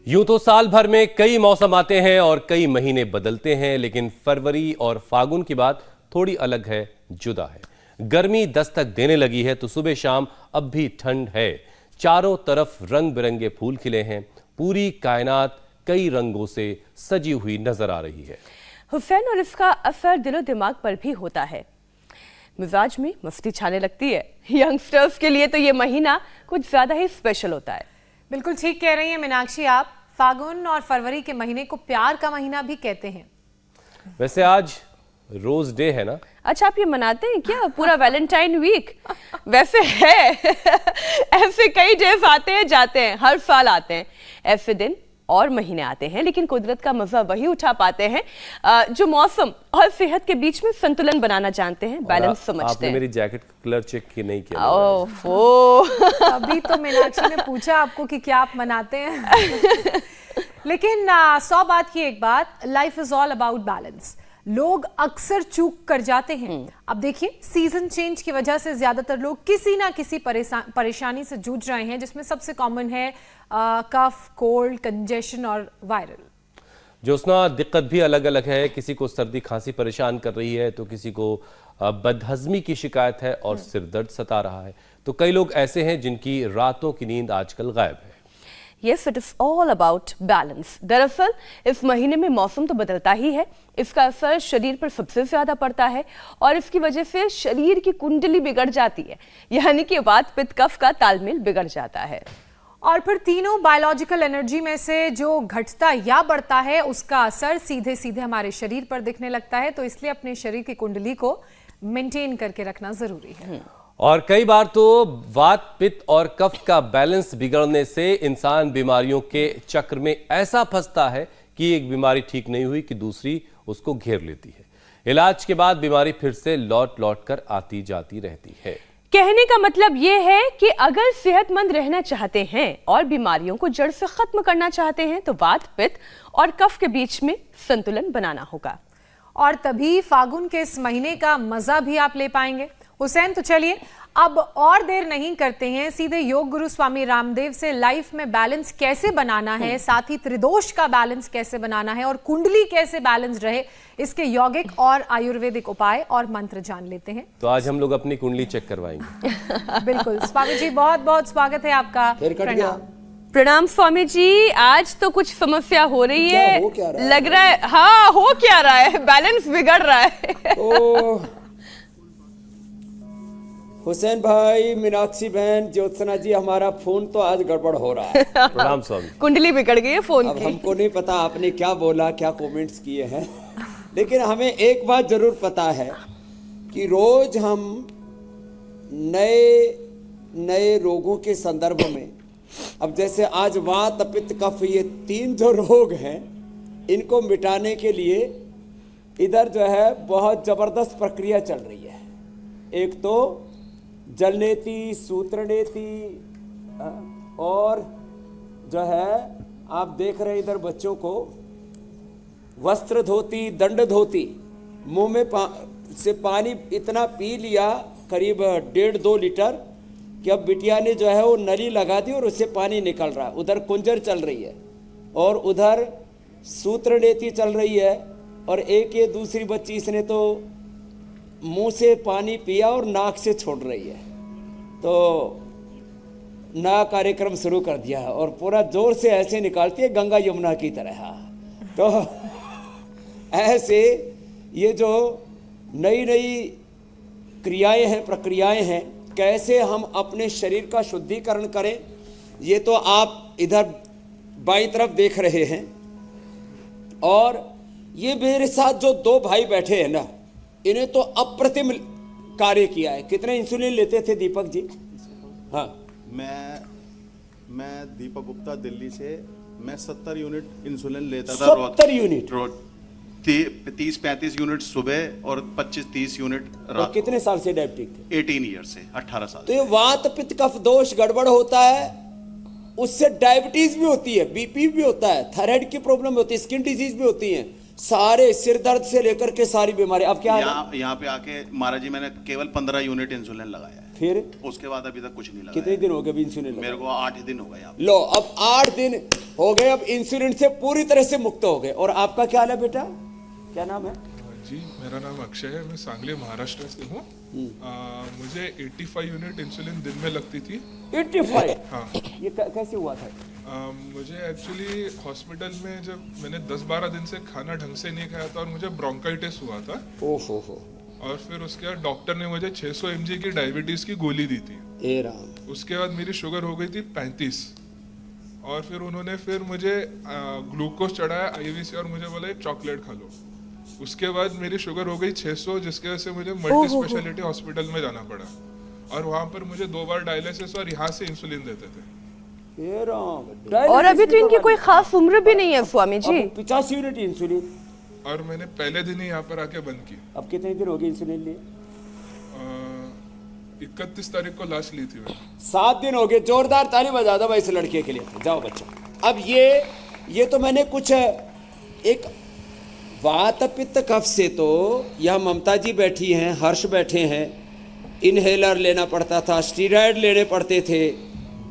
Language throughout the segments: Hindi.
यूं तो साल भर में कई मौसम आते हैं और कई महीने बदलते हैं, लेकिन फरवरी और फागुन की बात थोड़ी अलग है, जुदा है। गर्मी दस्तक देने लगी है तो सुबह शाम अब भी ठंड है। चारों तरफ रंग बिरंगे फूल खिले हैं। पूरी कायनात कई रंगों से सजी हुई नजर आ रही है। हुसैन, और इसका असर दिलो दिमाग पर भी होता है। मिजाज में मस्ती छाने लगती है। यंगस्टर्स के लिए तो ये महीना कुछ ज्यादा ही स्पेशल होता है। बिल्कुल ठीक कह रही हैं मीनाक्षी आप। फागुन और फरवरी के महीने को प्यार का महीना भी कहते हैं। वैसे आज रोज डे है ना? अच्छा, आप ये मनाते हैं क्या पूरा वैलेंटाइन वीक? वैसे है ऐसे कई डेज आते हैं जाते हैं, हर साल आते हैं ऐसे दिन और महीने आते हैं, लेकिन कुदरत का मजा वही उठा पाते हैं जो मौसम और सेहत के बीच में संतुलन बनाना जानते हैं, बैलेंस समझते हैं। आपने मेरी जैकेट कलर चेक की नहीं किया? ओहो अभी तो मीनाक्षी ने पूछा आपको कि क्या आप मनाते हैं। लेकिन 100 बात की एक बात, life is all about balance. लोग अक्सर चूक कर जाते हैं। अब देखिए, सीजन चेंज की वजह से ज्यादातर लोग किसी ना किसी परेशानी से जूझ रहे हैं, जिसमें सबसे कॉमन है कफ, कोल्ड, कंजेशन और वायरल। ज्योत्सना, दिक्कत भी अलग अलग है। किसी को सर्दी खांसी परेशान कर रही है तो किसी को बदहजमी की शिकायत है और सिर दर्द सता रहा है। तो कई लोग ऐसे हैं जिनकी रातों की नींद आजकल गायब है। Yes, it is all about balance. दरअसल इस महीने में मौसम तो बदलता ही है, इसका असर शरीर पर सबसे ज्यादा पड़ता है और इसकी वजह से शरीर की कुंडली बिगड़ जाती है, यानी कि वात पित्त कफ का तालमेल बिगड़ जाता है। और फिर तीनों बायोलॉजिकल एनर्जी में से जो घटता या बढ़ता है, उसका असर सीधे सीधे हमारे शरीर पर दिखने लगता है। तो इसलिए अपने शरीर की कुंडली को मेंटेन करके रखना जरूरी है। और कई बार तो वात पित्त और कफ का बैलेंस बिगड़ने से इंसान बीमारियों के चक्र में ऐसा फंसता है कि एक बीमारी ठीक नहीं हुई कि दूसरी उसको घेर लेती है। इलाज के बाद बीमारी फिर से लौट लौट कर आती जाती रहती है। कहने का मतलब ये है कि अगर सेहतमंद रहना चाहते हैं और बीमारियों को जड़ से खत्म करना चाहते हैं तो वात पित्त और कफ के बीच में संतुलन बनाना होगा। और तभी फागुन के इस महीने का मजा भी आप ले पाएंगे। हुसैन, तो चलिए अब और देर नहीं करते हैं, सीधे योग गुरु स्वामी रामदेव से लाइफ में बैलेंस कैसे बनाना है, साथ ही त्रिदोष का बैलेंस कैसे बनाना है और कुंडली कैसे बैलेंस रहे, इसके यौगिक और आयुर्वेदिक उपाय और मंत्र जान लेते हैं। तो आज हम लोग अपनी कुंडली चेक करवाएंगे। बिल्कुल स्वामी जी, बहुत बहुत स्वागत है आपका। प्रणाम। प्रणाम स्वामी जी। आज तो कुछ समस्या हो रही है, हो क्या रहा है? लग रहा है। हाँ, हो क्या रहा है? बैलेंस बिगड़ रहा है। तो हुसैन भाई, मीनाक्षी बहन, ज्योत्सना जी, हमारा फोन तो आज गड़बड़ हो रहा है। प्रणाम स्वामी। कुंडली बिगड़ गई है फोन अब की। हमको नहीं पता आपने क्या बोला, क्या कमेंट्स किए हैं, लेकिन हमें एक बात जरूर पता है कि रोज हम नए नए रोगों के संदर्भ में, अब जैसे आज वात पित्त कफ, ये 3 जो रोग हैं, इनको मिटाने के लिए इधर जो है बहुत जबरदस्त प्रक्रिया चल रही है। एक तो जलनेति, सूत्रनेति, और जो है आप देख रहे हैं इधर बच्चों को वस्त्र धोती, दंड धोती, मुंह में से पानी इतना पी लिया, करीब 1.5-2 लीटर, कि अब बिटिया ने जो है वो नली लगा दी और उससे पानी निकल रहा है। उधर कुंजर चल रही है और उधर सूत्रनेति चल रही है, और एक ये दूसरी बच्ची, इसने तो मुंह से पानी पिया और नाक से छोड़ रही है। तो नया कार्यक्रम शुरू कर दिया है और पूरा जोर से ऐसे निकालती है गंगा यमुना की तरह। तो ऐसे ये जो नई नई क्रियाएं हैं, प्रक्रियाएं हैं, कैसे हम अपने शरीर का शुद्धिकरण करें, ये तो आप इधर बाईं तरफ देख रहे हैं। और ये मेरे साथ जो 2 भाई बैठे हैं ना, इन्हें तो अप्रतिम कार्य किया है। कितने इंसुलिन लेते थे दीपक जी? हाँ, मैं दीपक गुप्ता, दिल्ली से। मैं 70 यूनिट इंसुलिन लेता था। 70 यूनिट? 30-35 यूनिट सुबह और 25-30 यूनिट रात। और कितने साल से डायबिटिक थे? 18 ईयर से, 18 साल। तो ये वात पित्त कफ दोष गड़बड़ होता है, उससे डायबिटीज भी होती है, बीपी भी होता है, थायराइड की प्रॉब्लम होती है, स्किन डिजीज भी होती है, सारे सिर दर्द से लेकर के सारी बीमारी। अब क्या है? यहाँ पे आके महाराज जी मैंने केवल 15 यूनिट इंसुलिन लगाया है, फिर उसके बाद अभी तक कुछ नहीं लगाया। कितने दिन हो गए अभी इंसुलिन लगाए? मेरे को 8 दिन हो गए यहाँ पे। लो अब 8 दिन हो गए, अब इंसुलिन से पूरी तरह से मुक्त हो गए। और आपका क्या हाल है बेटा, क्या नाम है? जी मेरा नाम अक्षय है, मैं सांगली महाराष्ट्र से हूँ। मुझे 85 यूनिट इंसुलिन दिन में लगती थी। 85? हाँ। ये कैसे हुआ था? मुझे एक्चुअली हॉस्पिटल में जब मैंने 10-12 दिन से खाना ढंग से नहीं खाया था और मुझे ब्रोंकाइटिस हुआ था। ओहो हो। और फिर उसके बाद डॉक्टर ने मुझे 600 mg की डायबिटीज की गोली दी थी। ए राम। उसके बाद मेरी शुगर हो गई थी 35 और फिर उन्होंने फिर मुझे ग्लूकोज चढ़ाया IV से और मुझे बोला चॉकलेट खा लो। उसके बाद मेरी शुगर हो गई 600, जिसकी वजह से मुझे मल्टी स्पेशलिटी हॉस्पिटल में जाना पड़ा और वहाँ पर मुझे 2 बार डायलिसिस और यहाँ से इंसुलिन देते थे। ए राम। और अभी तो इनकी कोई खास उम्र भी नहीं है स्वामी जी। 50 यूनिट इंसुलिन। और मैंने पहले दिन ही यहाँ पर आके बंद की। अब कितने दिन हो गए इंसुलिन लिए? 31 तारीख को लास्ट ली थी मैंने। 7 दिन हो गए। जोरदार ताली बजा दो भाई इस लड़के के लिए। जाओ बच्चा। अब ये तो मैंने कुछ एक वात पित्त कफ से, तो यह ममता जी बैठी हैं, हर्ष बैठे हैं, इनहेलर लेना पड़ता था, स्टीरॉयड लेने पड़ते थे,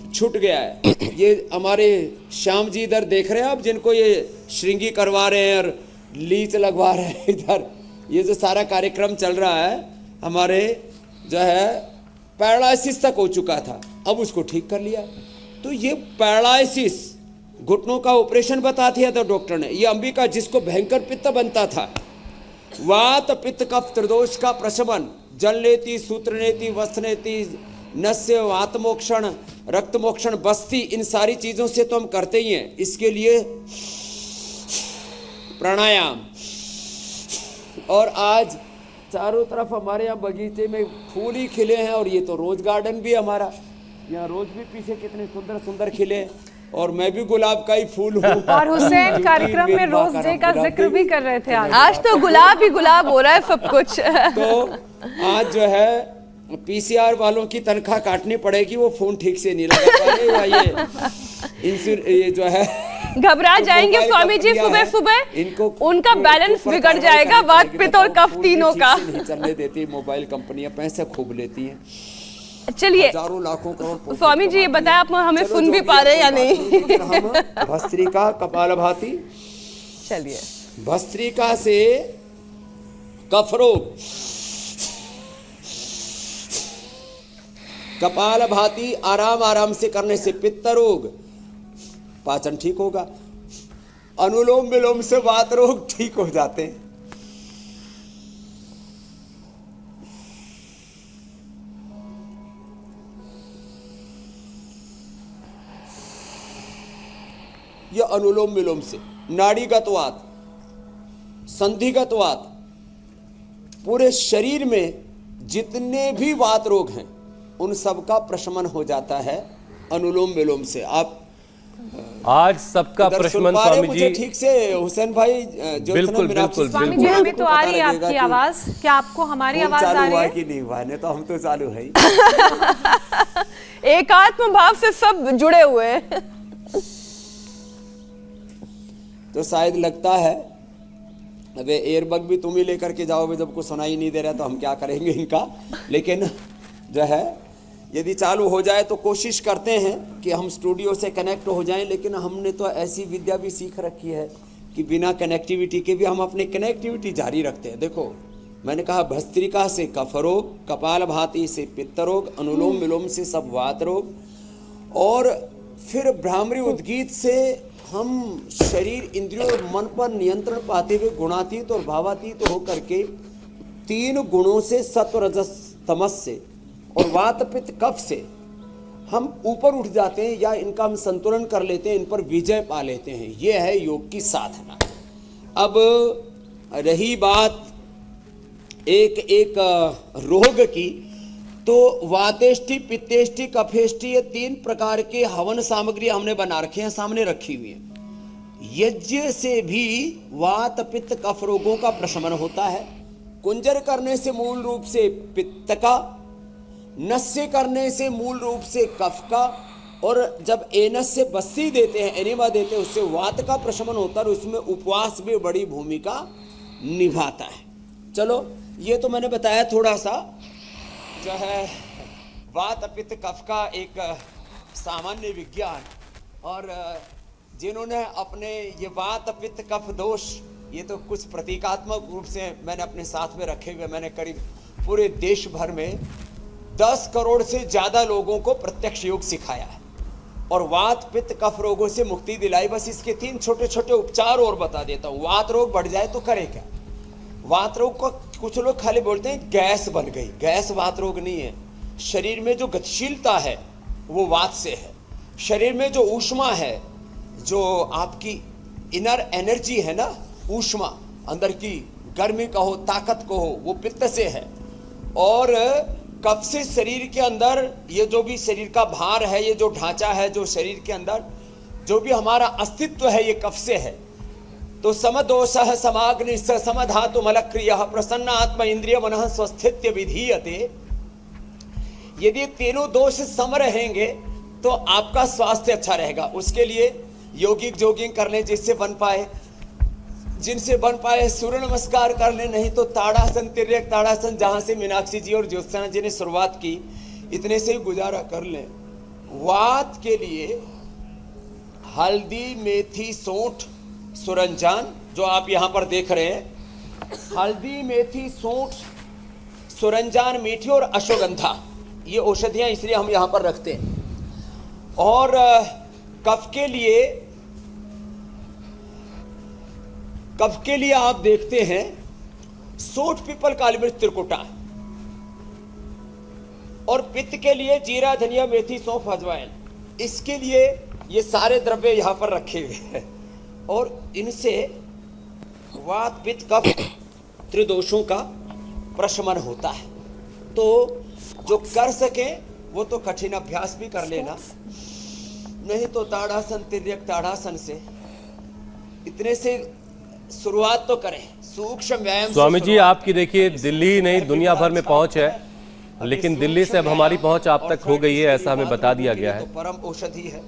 छूट गया है। ये हमारे श्याम जी इधर देख रहे हैं आप, जिनको ये श्रृंगी करवा रहे हैं और लीच लगवा रहे हैं इधर, ये जो सारा कार्यक्रम चल रहा है, हमारे जो है पैरालिसिस तक हो चुका था, अब उसको ठीक कर लिया। तो ये पैरालिसिस घुटनों का ऑपरेशन बता दिया था डॉक्टर ने। ये अंबिका जिसको भयंकर पित्त बनता था, वात पित्त कफ त्रिदोष का प्रशमन, जल नेति, सूत्र नेति, वस्त्र नेति, नस्य, वात मोक्षण, रक्त मोक्षण, बस्ती, इन सारी चीजों से तो हम करते ही हैं। इसके लिए प्राणायाम। और आज चारों तरफ हमारे यहाँ बगीचे में फूल ही खिले हैं, और ये तो रोज गार्डन भी हमारा, यहाँ रोज भी पीछे कितने सुंदर सुंदर खिले हैं, और मैं भी गुलाब का ही फूल हूँ। और हुसैन कार्यक्रम में रोज डे का जिक्र भी कर रहे थे आज तो गुलाब ही गुलाब हो रहा है सब कुछ। तो आज जो है PCR वालों की तनख्वाह काटनी पड़ेगी, वो फोन ठीक से नहीं लगा पाएगा। ये जो है घबरा जाएंगे स्वामी जी सुबह सुबह, इनको उनका बैलेंस बिगड़ जाएगा, वात पित्त और कफ तीनों का। नहीं चलने देती मोबाइल कंपनियां, पैसे खूब लेती हैं, चलिए हजारों लाखों करोड़। स्वामी जी ये बताएं, आप हमें सुन भी पा रहे हैं या नहीं? हम भस्त्रिका कपालभाति, चलिए भस्त्रिका से कफ रोग, कपालभाति आराम आराम से करने से पित्त रोग, पाचन ठीक होगा, अनुलोम विलोम से वात रोग ठीक हो जाते हैं। यह अनुलोम विलोम से नाड़ीगत वात, संधिगत वात, पूरे शरीर में जितने भी वात रोग हैं उन सब का प्रशमन हो जाता है अनुलोम विलोम से। आप आज सबका प्रशमन स्वामी जी ठीक से हुसैन भाई? बिल्कुल बिल्कुल स्वामी जी हमें तो आ रही है आपकी आवाज, क्या आपको हमारी आवाज आ रही है? कि नहीं हुआ? नहीं तो हम तो चालू है। एकात्म भाव से सब जुड़े हुए हैं। तो शायद लगता है अबे एयरबग भी तुम ही लेकर के जाओगे, जब कुछ सुनाई नहीं दे रहा तो हम क्या करेंगे इनका। लेकिन जो है यदि चालू हो जाए तो कोशिश करते हैं कि हम स्टूडियो से कनेक्ट हो जाएं, लेकिन हमने तो ऐसी विद्या भी सीख रखी है कि बिना कनेक्टिविटी के भी हम अपनी कनेक्टिविटी जारी रखते हैं। देखो मैंने कहा भस्त्रिका से कफ रोग, कपालभाति से पित्त रोग, अनुलोम विलोम से सब वात रोग, और फिर भ्रामरी उद्गीत से हम शरीर इंद्रियों और मन पर नियंत्रण पाते हुए गुणातीत और भावातीत होकर के 3 गुणों से, सत्व रजस तमस से और वात पित्त कफ से हम ऊपर उठ जाते हैं, या इनका हम संतुलन कर लेते हैं, इन पर विजय पा लेते हैं। यह है योग की साधना। अब रही बात एक रोग की, तो वातेष्टि, पित्तेष्टि, कफेष्टि, ये 3 प्रकार के हवन सामग्री हमने बना रखे हैं, सामने रखी हुई है। यज्ञ से भी वात पित्त कफ रोगों का प्रशमन होता है। कुंजर करने से मूल रूप से पित्त का, नस्य करने से मूल रूप से कफ का, और जब एनस से बस्सी देते हैं, एनिमा देते हैं, उससे वात का प्रशमन होता है और उसमें उपवास भी बड़ी भूमिका निभाता है। चलो ये तो मैंने बताया थोड़ा सा जो है वात पित्त कफ का एक सामान्य विज्ञान, और जिन्होंने अपने ये वात पित्त कफ दोष ये तो कुछ प्रतीकात्मक रूप से मैंने अपने साथ में रखे हुए। मैंने करीब पूरे देश भर में 10 करोड़ से ज़्यादा लोगों को प्रत्यक्ष योग सिखाया है और वात पित्त कफ रोगों से मुक्ति दिलाई। बस इसके 3 छोटे छोटे उपचार और बता देता हूँ। वात रोग बढ़ जाए तो करे क्या? वात रोग को कुछ लोग खाली बोलते हैं गैस बन गई। गैस वात रोग नहीं है। शरीर में जो गतिशीलता है वो वात से है। शरीर में जो ऊष्मा है, जो आपकी इनर एनर्जी है ना, ऊष्मा अंदर की गर्मी का हो, ताकत को हो, वो पित्त से है। और कफ से शरीर के अंदर ये जो भी शरीर का भार है, ये जो ढांचा है, जो शरीर के अंदर जो भी हमारा अस्तित्व है, ये कफ से है। तो समदोषः समाग्निश्च समधातु मलक्रियः प्रसन्न आत्मा इंद्रिय मनः स्वस्थित्य विधीयते। यदि तीनों दोष सम रहेंगे तो आपका स्वास्थ्य अच्छा रहेगा। उसके लिए योगिक जोगिंग कर लें जिससे बन पाए, जिनसे बन पाए सूर्य नमस्कार कर लें, नहीं तो ताड़ासन, तिर्यक ताड़ासन, जहां से मीनाक्षी जी और ज्योत्सना जी ने शुरुआत की, इतने से ही गुजारा कर लें। वात के लिए हल्दी, मेथी, सौंठ, सुरंजान जो आप यहाँ पर देख रहे हैं, हल्दी, मेथी, सौंठ, सुरंजान, मीठी और अश्वगंधा, ये औषधियाँ इसलिए हम यहाँ पर रखते हैं। और कफ के लिए आप देखते हैं सोठ, पीपल, काली मिर्च, त्रिकुटा। और पित्त के लिए जीरा, धनिया, मेथी, सौंफ, अजवाइन। इसके लिए ये सारे द्रव्य यहाँ पर रखे हुए हैं और इनसे वात, पित्त, कफ त्रिदोषों का प्रशमन होता है। तो जो कर सके वो तो कठिन अभ्यास भी कर लेना, नहीं तो ताड़ासन, तिर्यक ताड़ासन से इतने से शुरुआत तो करें। सूक्ष्म व्यायाम। स्वामी जी, आपकी देखिए दिल्ली नहीं दुनिया भर में पहुंच है, लेकिन दिल्ली से अब हमारी पहुंच आप तक हो गई है, ऐसा हमें बता दिया गया है। तो परम औषधि है।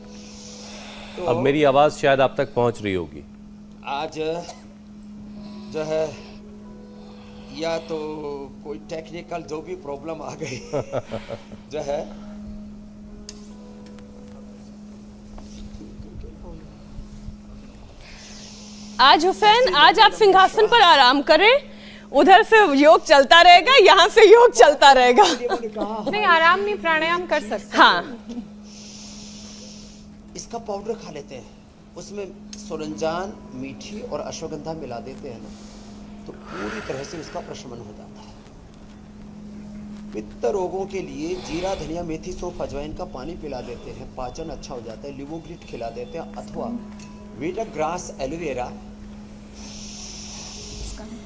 तो अब मेरी आवाज शायद आप तक पहुंच रही होगी। आज जो है या तो कोई टेक्निकल जो भी प्रॉब्लम आ गई जो है, आज हुसैन, आज आप सिंहासन पर आराम करें, उधर से योग चलता रहेगा, यहाँ से योग चलता रहेगा। नहीं, आराम नहीं, प्राणायाम कर सकते। हाँ, इसका पाउडर खा लेते हैं, उसमें सुरंजान, मीठी और अश्वगंधा मिला देते हैं ना, तो पूरी तरह से उसका प्रशमन हो जाता है। पित्त रोगों के लिए जीरा, धनिया, मेथी, सौंफ, अजवाइन का पानी पिला देते हैं, पाचन अच्छा हो जाता है। लिवोग्रिट खिला देते हैं, अथवा वीटा ग्रास, एलोवेरा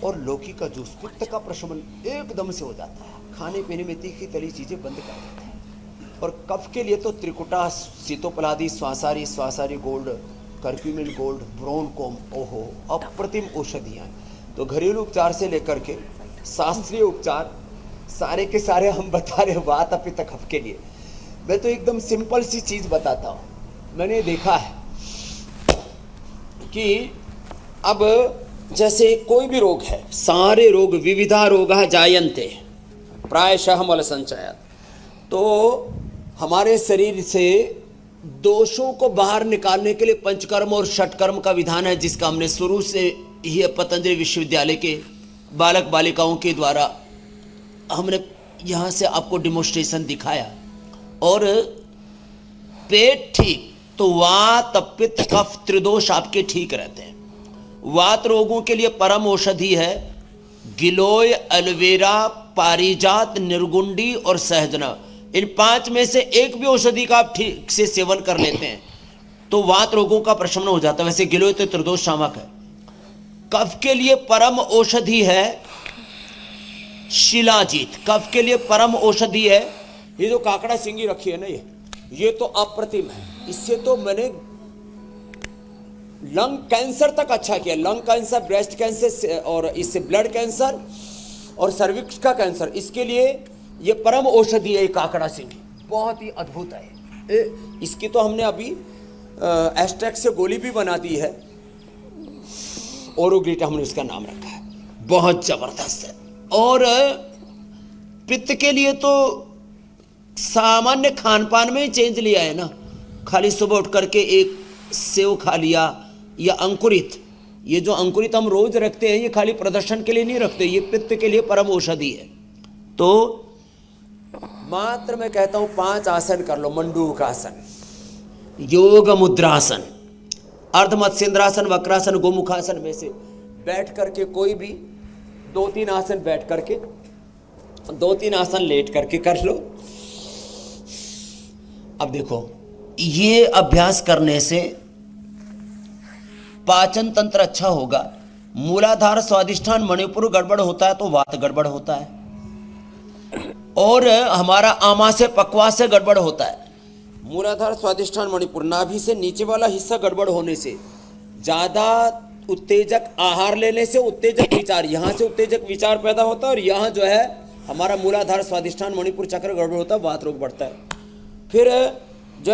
और लौकी का जूस, पित्त का प्रशमन एकदम से हो जाता है। खाने पीने में तीखी तली चीजें बंद कर देते हैं। और कफ के लिए तो Trikuta, Sitopaladi, स्वासारी gold, curcumin gold, ब्रोनकोम, ओहो अप्रतिम औषधियाँ। तो घरेलू उपचार से लेकर के शास्त्रीय उपचार सारे के सारे हम बता रहे वात, पित्त, कफ के लिए। मैं तो एकदम सिंपल सी चीज बताता हूँ। मैंने देखा है कि अब जैसे कोई भी रोग है, सारे रोग विविधा रोगाः जायन्ते प्रायशः मल संचयात्। तो हमारे शरीर से दोषों को बाहर निकालने के लिए पंचकर्म और षटकर्म का विधान है, जिसका हमने शुरू से ही पतंजलि विश्वविद्यालय के बालक बालिकाओं के द्वारा हमने यहाँ से आपको डिमोन्स्ट्रेशन दिखाया। और पेट ठीक तो वात, पित्त, कफ त्रिदोष आपके ठीक रहते हैं। वात रोगों के लिए परम औषधि है गिलोय, एलोवेरा, पारिजात, निर्गुंडी और सहजना। इन 5 में से एक भी औषधि का आप ठीक से सेवन कर लेते हैं तो वात रोगों का प्रशमन हो जाता है। वैसे गिलोय तो त्रिदोष शामक है। कफ के लिए परम औषधि है शिलाजीत। कफ के लिए परम औषधि है ये जो काकड़ा सिंगी रखी है ना, ये तो अप्रतिम है। इससे तो मैंने लंग कैंसर तक अच्छा किया। लंग कैंसर, ब्रेस्ट कैंसर और इससे ब्लड कैंसर और सर्विक्स का कैंसर, इसके लिए ये परम औषधि है। काकड़ा सिंगी बहुत ही अद्भुत है। इसकी तो हमने अभी एस्ट्रैक्ट से गोली भी बना दी है, ओरोग्लिटा हमने उसका नाम रखा है, बहुत जबरदस्त है। और पित्त के लिए तो सामान्य खान पान में ही चेंज लिया है ना, खाली सुबह उठ करके एक सेव खा लिया या अंकुरित, ये जो अंकुरित हम रोज रखते हैं ये खाली प्रदर्शन के लिए नहीं रखते, ये पित्त के लिए परम औषधि है। तो मात्र मैं कहता हूं 5 आसन कर लो, मंडूक आसन, योग मुद्रासन, अर्ध मत्स्येंद्रासन, वक्रासन, गोमुखासन में से बैठ करके कोई भी 2-3 आसन बैठ करके, 2-3 आसन लेट करके कर लो। अब देखो, ये अभ्यास करने से पाचन तंत्र अच्छा होगा। मूलाधार स्वादिष्ठान मणिपुर गड़बड़ होता है तो वात गड़बड़ होता है, और हमारा आमाशय पक्वाशय गड़बड़ होता है। मूलाधार स्वादिष्ठान मणिपुर, नाभि से नीचे वाला हिस्सा गड़बड़ होने से, ज्यादा उत्तेजक आहार लेने से उत्तेजक विचार, यहाँ से उत्तेजक विचार पैदा होता है और यहाँ जो है हमारा मूलाधार स्वादिष्ठान मणिपुर चक्र गड़बड़ होता है, वात रोग बढ़ता है। फिर जो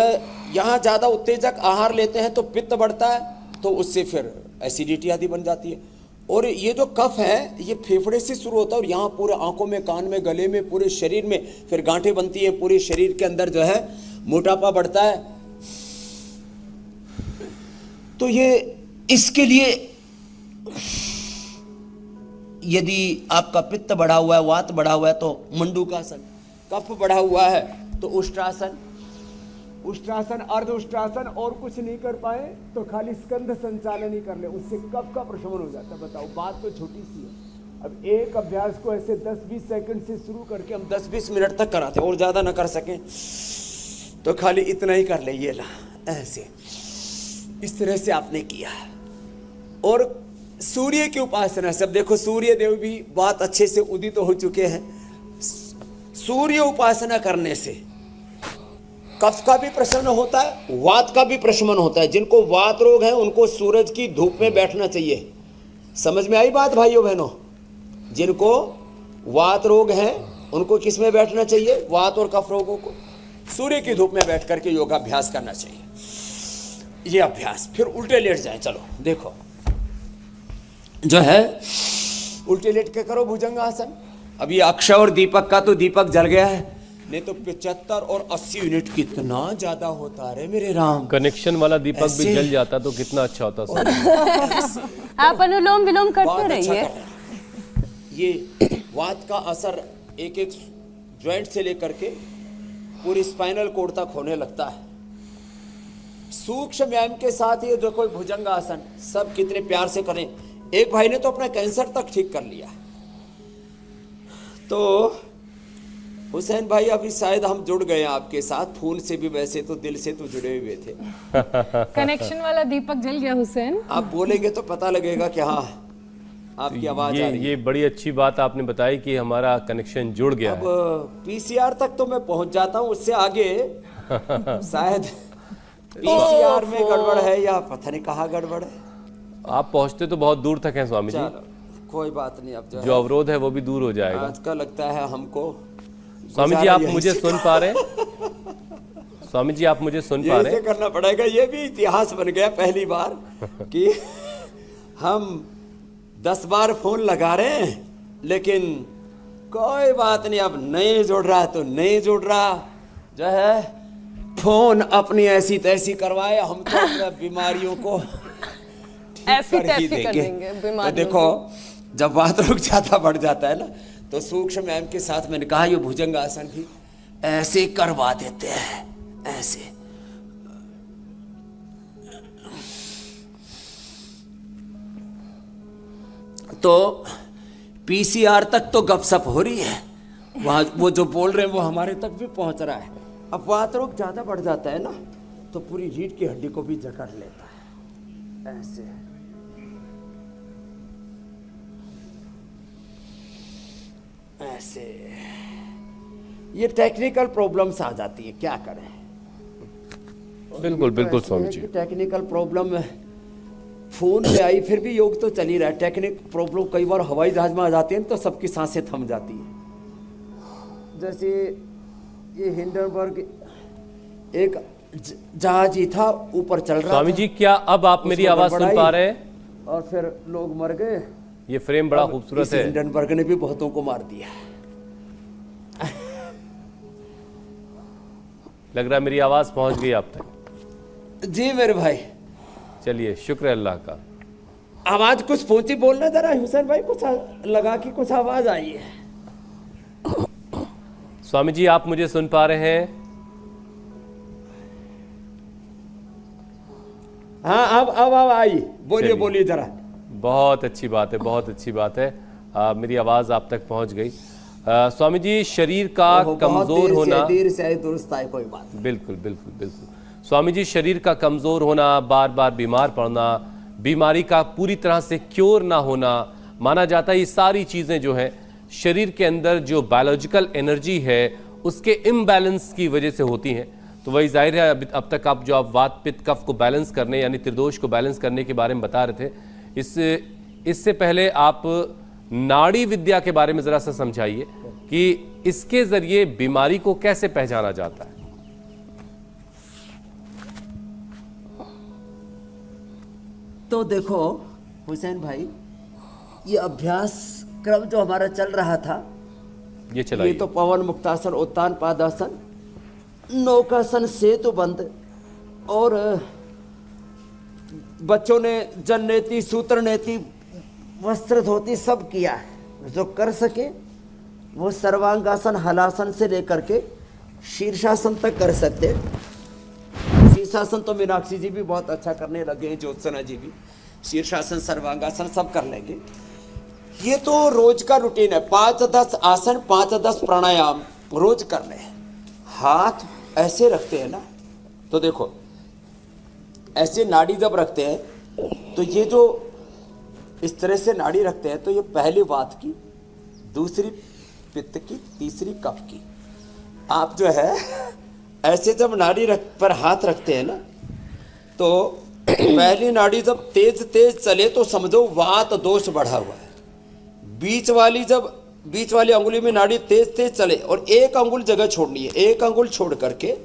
यहाँ ज़्यादा उत्तेजक आहार लेते हैं तो पित्त बढ़ता है, तो उससे फिर एसिडिटी आदि बन जाती है। और ये जो कफ है ये फेफड़े से शुरू होता है और यहाँ पूरे आंखों में, कान में, गले में, पूरे शरीर में फिर गांठें बनती हैं, पूरे शरीर के अंदर जो है मोटापा बढ़ता है। तो ये इसके लिए यदि आपका पित्त बढ़ा हुआ है, वात बढ़ा हुआ है तो मंडूकासन, कफ बढ़ा हुआ है तो उष्ट्रासन, उष्ट्रासन, अर्ध उष्ट्रासन, और कुछ नहीं कर पाए तो खाली स्कंध संचालन ही कर ले, उससे कफ का प्रशमन हो जाता है। बताओ, बात तो छोटी सी है। अब एक अभ्यास को ऐसे 10-20 सेकंड से शुरू करके हम 10-20 मिनट तक कराते हैं, और ज्यादा ना कर सकें तो खाली इतना ही कर ले, ये ला ऐसे, इस तरह से आपने किया। और सूर्य की उपासना से, अब देखो सूर्य देव भी बहुत अच्छे से उदित हो चुके हैं। सूर्य उपासना करने से कफ का भी प्रशमन होता है, वात का भी प्रशमन होता है। जिनको वात रोग है उनको सूरज की धूप में बैठना चाहिए। समझ में आई बात भाइयों बहनों? जिनको वात रोग है उनको किस में बैठना चाहिए? वात और कफ रोगों को सूर्य की धूप में बैठ करके योगाभ्यास करना चाहिए। ये अभ्यास, फिर उल्टे लेट जाए। चलो देखो, जो है उल्टे लेट के करो भुजंग आसन। अब ये अक्षय और दीपक का तो दीपक जल गया है, नहीं तो 75 और 80 यूनिट कितना ज्यादा होता रे मेरे राम। कनेक्शन वाला दीपक भी जल जाता तो कितना अच्छा होता सर। आप अनुलोम विलोम करते रहिए। ये वात का असर एक एक ज्वाइंट से लेकर के पूरी स्पाइनल कोड तक होने लगता है। सूक्ष्म व्यायाम के साथ ये जो कोई भुजंग आसन सब कितने प्यार से करें। एक भाई ने तो अपना कैंसर तक ठीक कर लिया। तो हुसैन भाई अभी शायद हम जुड़ गए आपके साथ फोन से भी, वैसे तो दिल से तो जुड़े हुए थे। कनेक्शन वाला दीपक जल गया हुसैन। आप बोलेंगे तो पता लगेगा कि हाँ आपकी आवाज आ रही है। ये बड़ी अच्छी बात आपने बताई कि हमारा कनेक्शन जुड़ गया अब है। पीसीआर तक तो मैं पहुंच जाता हूँ, उससे आगे शायद पीसीआर में गड़बड़ है या पता नहीं कहाँ गड़बड़ है। आप पहुंचते तो बहुत दूर तक हैं स्वामी जी। चलो कोई बात नहीं, अब जो अवरोध है वो भी दूर हो जाएगा। आज का लगता है हमको। स्वामी जी आप मुझे सुन पा रहे हैं? स्वामी जी आप मुझे सुन पा रहे हैं? करना पड़ेगा। ये भी इतिहास बन गया पहली बार कि हम 10 बार फोन लगा रहे हैं, लेकिन कोई बात नहीं, अब नहीं जुड़ रहा तो नहीं जुड़ रहा। जो है फोन अपनी ऐसी तैसी करवाए, हम तो अपने बीमारियों को ऐसी कर ही तैसी कर देंगे तो बीमारियों देखो, जब वात रोग ज्यादा बढ़ जाता है ना, तो सूक्ष्म व्यायाम के साथ मैंने कहा ये भुजंग आसन भी ऐसे करवा देते हैं, ऐसे। तो पीसीआर तक तो गपशप हो रही है, वहां वो जो बोल रहे हैं वो हमारे तक भी पहुंच रहा है। अब वात रोग ज्यादा बढ़ जाता है ना, तो पूरी रीढ़ की हड्डी को भी जकड़ लेता है, ऐसे। ऐसे ये टेक्निकल प्रॉब्लम्स आ जाती है, क्या करें। बिल्कुल बिल्कुल Swami ji. Technical problem phone पे आई, फिर भी योग तो चल ही रहा है। टेक्निक प्रॉब्लम कई बार हवाई जहाज में आ जाती है तो सबकी सांसें थम जाती है। जैसे ये हिंडनबर्ग एक जहाज ही था, ऊपर चल रहा स्वामी था। जी, क्या अब आप मेरी उसमें आवाज सुन गड़बड़ाई पा रहे हैं? और फिर लोग मर गए। ये फ्रेम बड़ा अब खूबसूरत इस है। हिंडनबर्ग ने भी बहुतों को मार दिया। लग रहा है मेरी आवाज पहुंच गई आप तक। जी मेरे भाई, चलिए, शुक्र है अल्लाह का। आवाज कुछ पहुंची, बोलना जरा हुसैन भाई, कुछ लगा कि कुछ आवाज आई है। स्वामी जी, आप मुझे सुन पा रहे हैं? हाँ, अब आई, बोलिए चलिए। बोलिए जरा। बहुत अच्छी बात है, बहुत अच्छी बात है। मेरी आवाज़ आप तक पहुंच गई। स्वामी जी, शरीर का बहुत कमज़ोर होना, देर से आई, दुरुस्त आई, कोई बात। बिल्कुल बिल्कुल बिल्कुल। स्वामी जी, शरीर का कमज़ोर होना, बार बार बीमार पड़ना, बीमारी का पूरी तरह से क्योर ना होना, माना जाता है ये सारी चीज़ें जो हैं शरीर के अंदर जो बायोलॉजिकल एनर्जी है उसके इम्बैलेंस की वजह से होती हैं। तो वही जाहिर है, अब तक आप जो आप वात पित्त कफ को बैलेंस करने यानी त्रिदोष को बैलेंस करने के बारे में बता रहे थे। इससे पहले आप नाड़ी विद्या के बारे में ज़रा सा समझाइए कि इसके ज़रिए बीमारी को कैसे पहचाना जाता है। तो देखो हुसैन भाई, ये अभ्यास क्रम जो हमारा चल रहा था, ये चलाइए। ये तो पवन मुक्तासन, उत्तान पादासन, नौकासन, सेतु बंद, और बच्चों ने जन नेति, सूत्र नेति, वस्त्र धोती सब किया है। जो कर सके वो सर्वांगासन, हलासन से लेकर के शीर्षासन तक कर सकते। शीर्षासन तो मीनाक्षी जी भी बहुत अच्छा करने लगे हैं, ज्योत्सना जी भी। शीर्षासन, सर्वांगासन सब कर लेंगे। ये तो रोज का रूटीन है। 5-10 आसन, 5-10 प्राणायाम रोज करने हैं। हाथ ऐसे रखते हैं ना, तो देखो ऐसे नाड़ी जब रखते हैं तो ये जो इस तरह से नाड़ी रखते हैं, तो ये पहली वात की, दूसरी पित्त की, तीसरी कफ की। आप जो है ऐसे जब नाड़ी पर हाथ रखते हैं ना, तो पहली नाड़ी जब तेज तेज चले तो समझो वात दोष बढ़ा हुआ है। बीच वाली अंगुली में नाड़ी तेज तेज चले और एक अंगुल जगह छोड़नी है, एक अंगुल छोड़ करके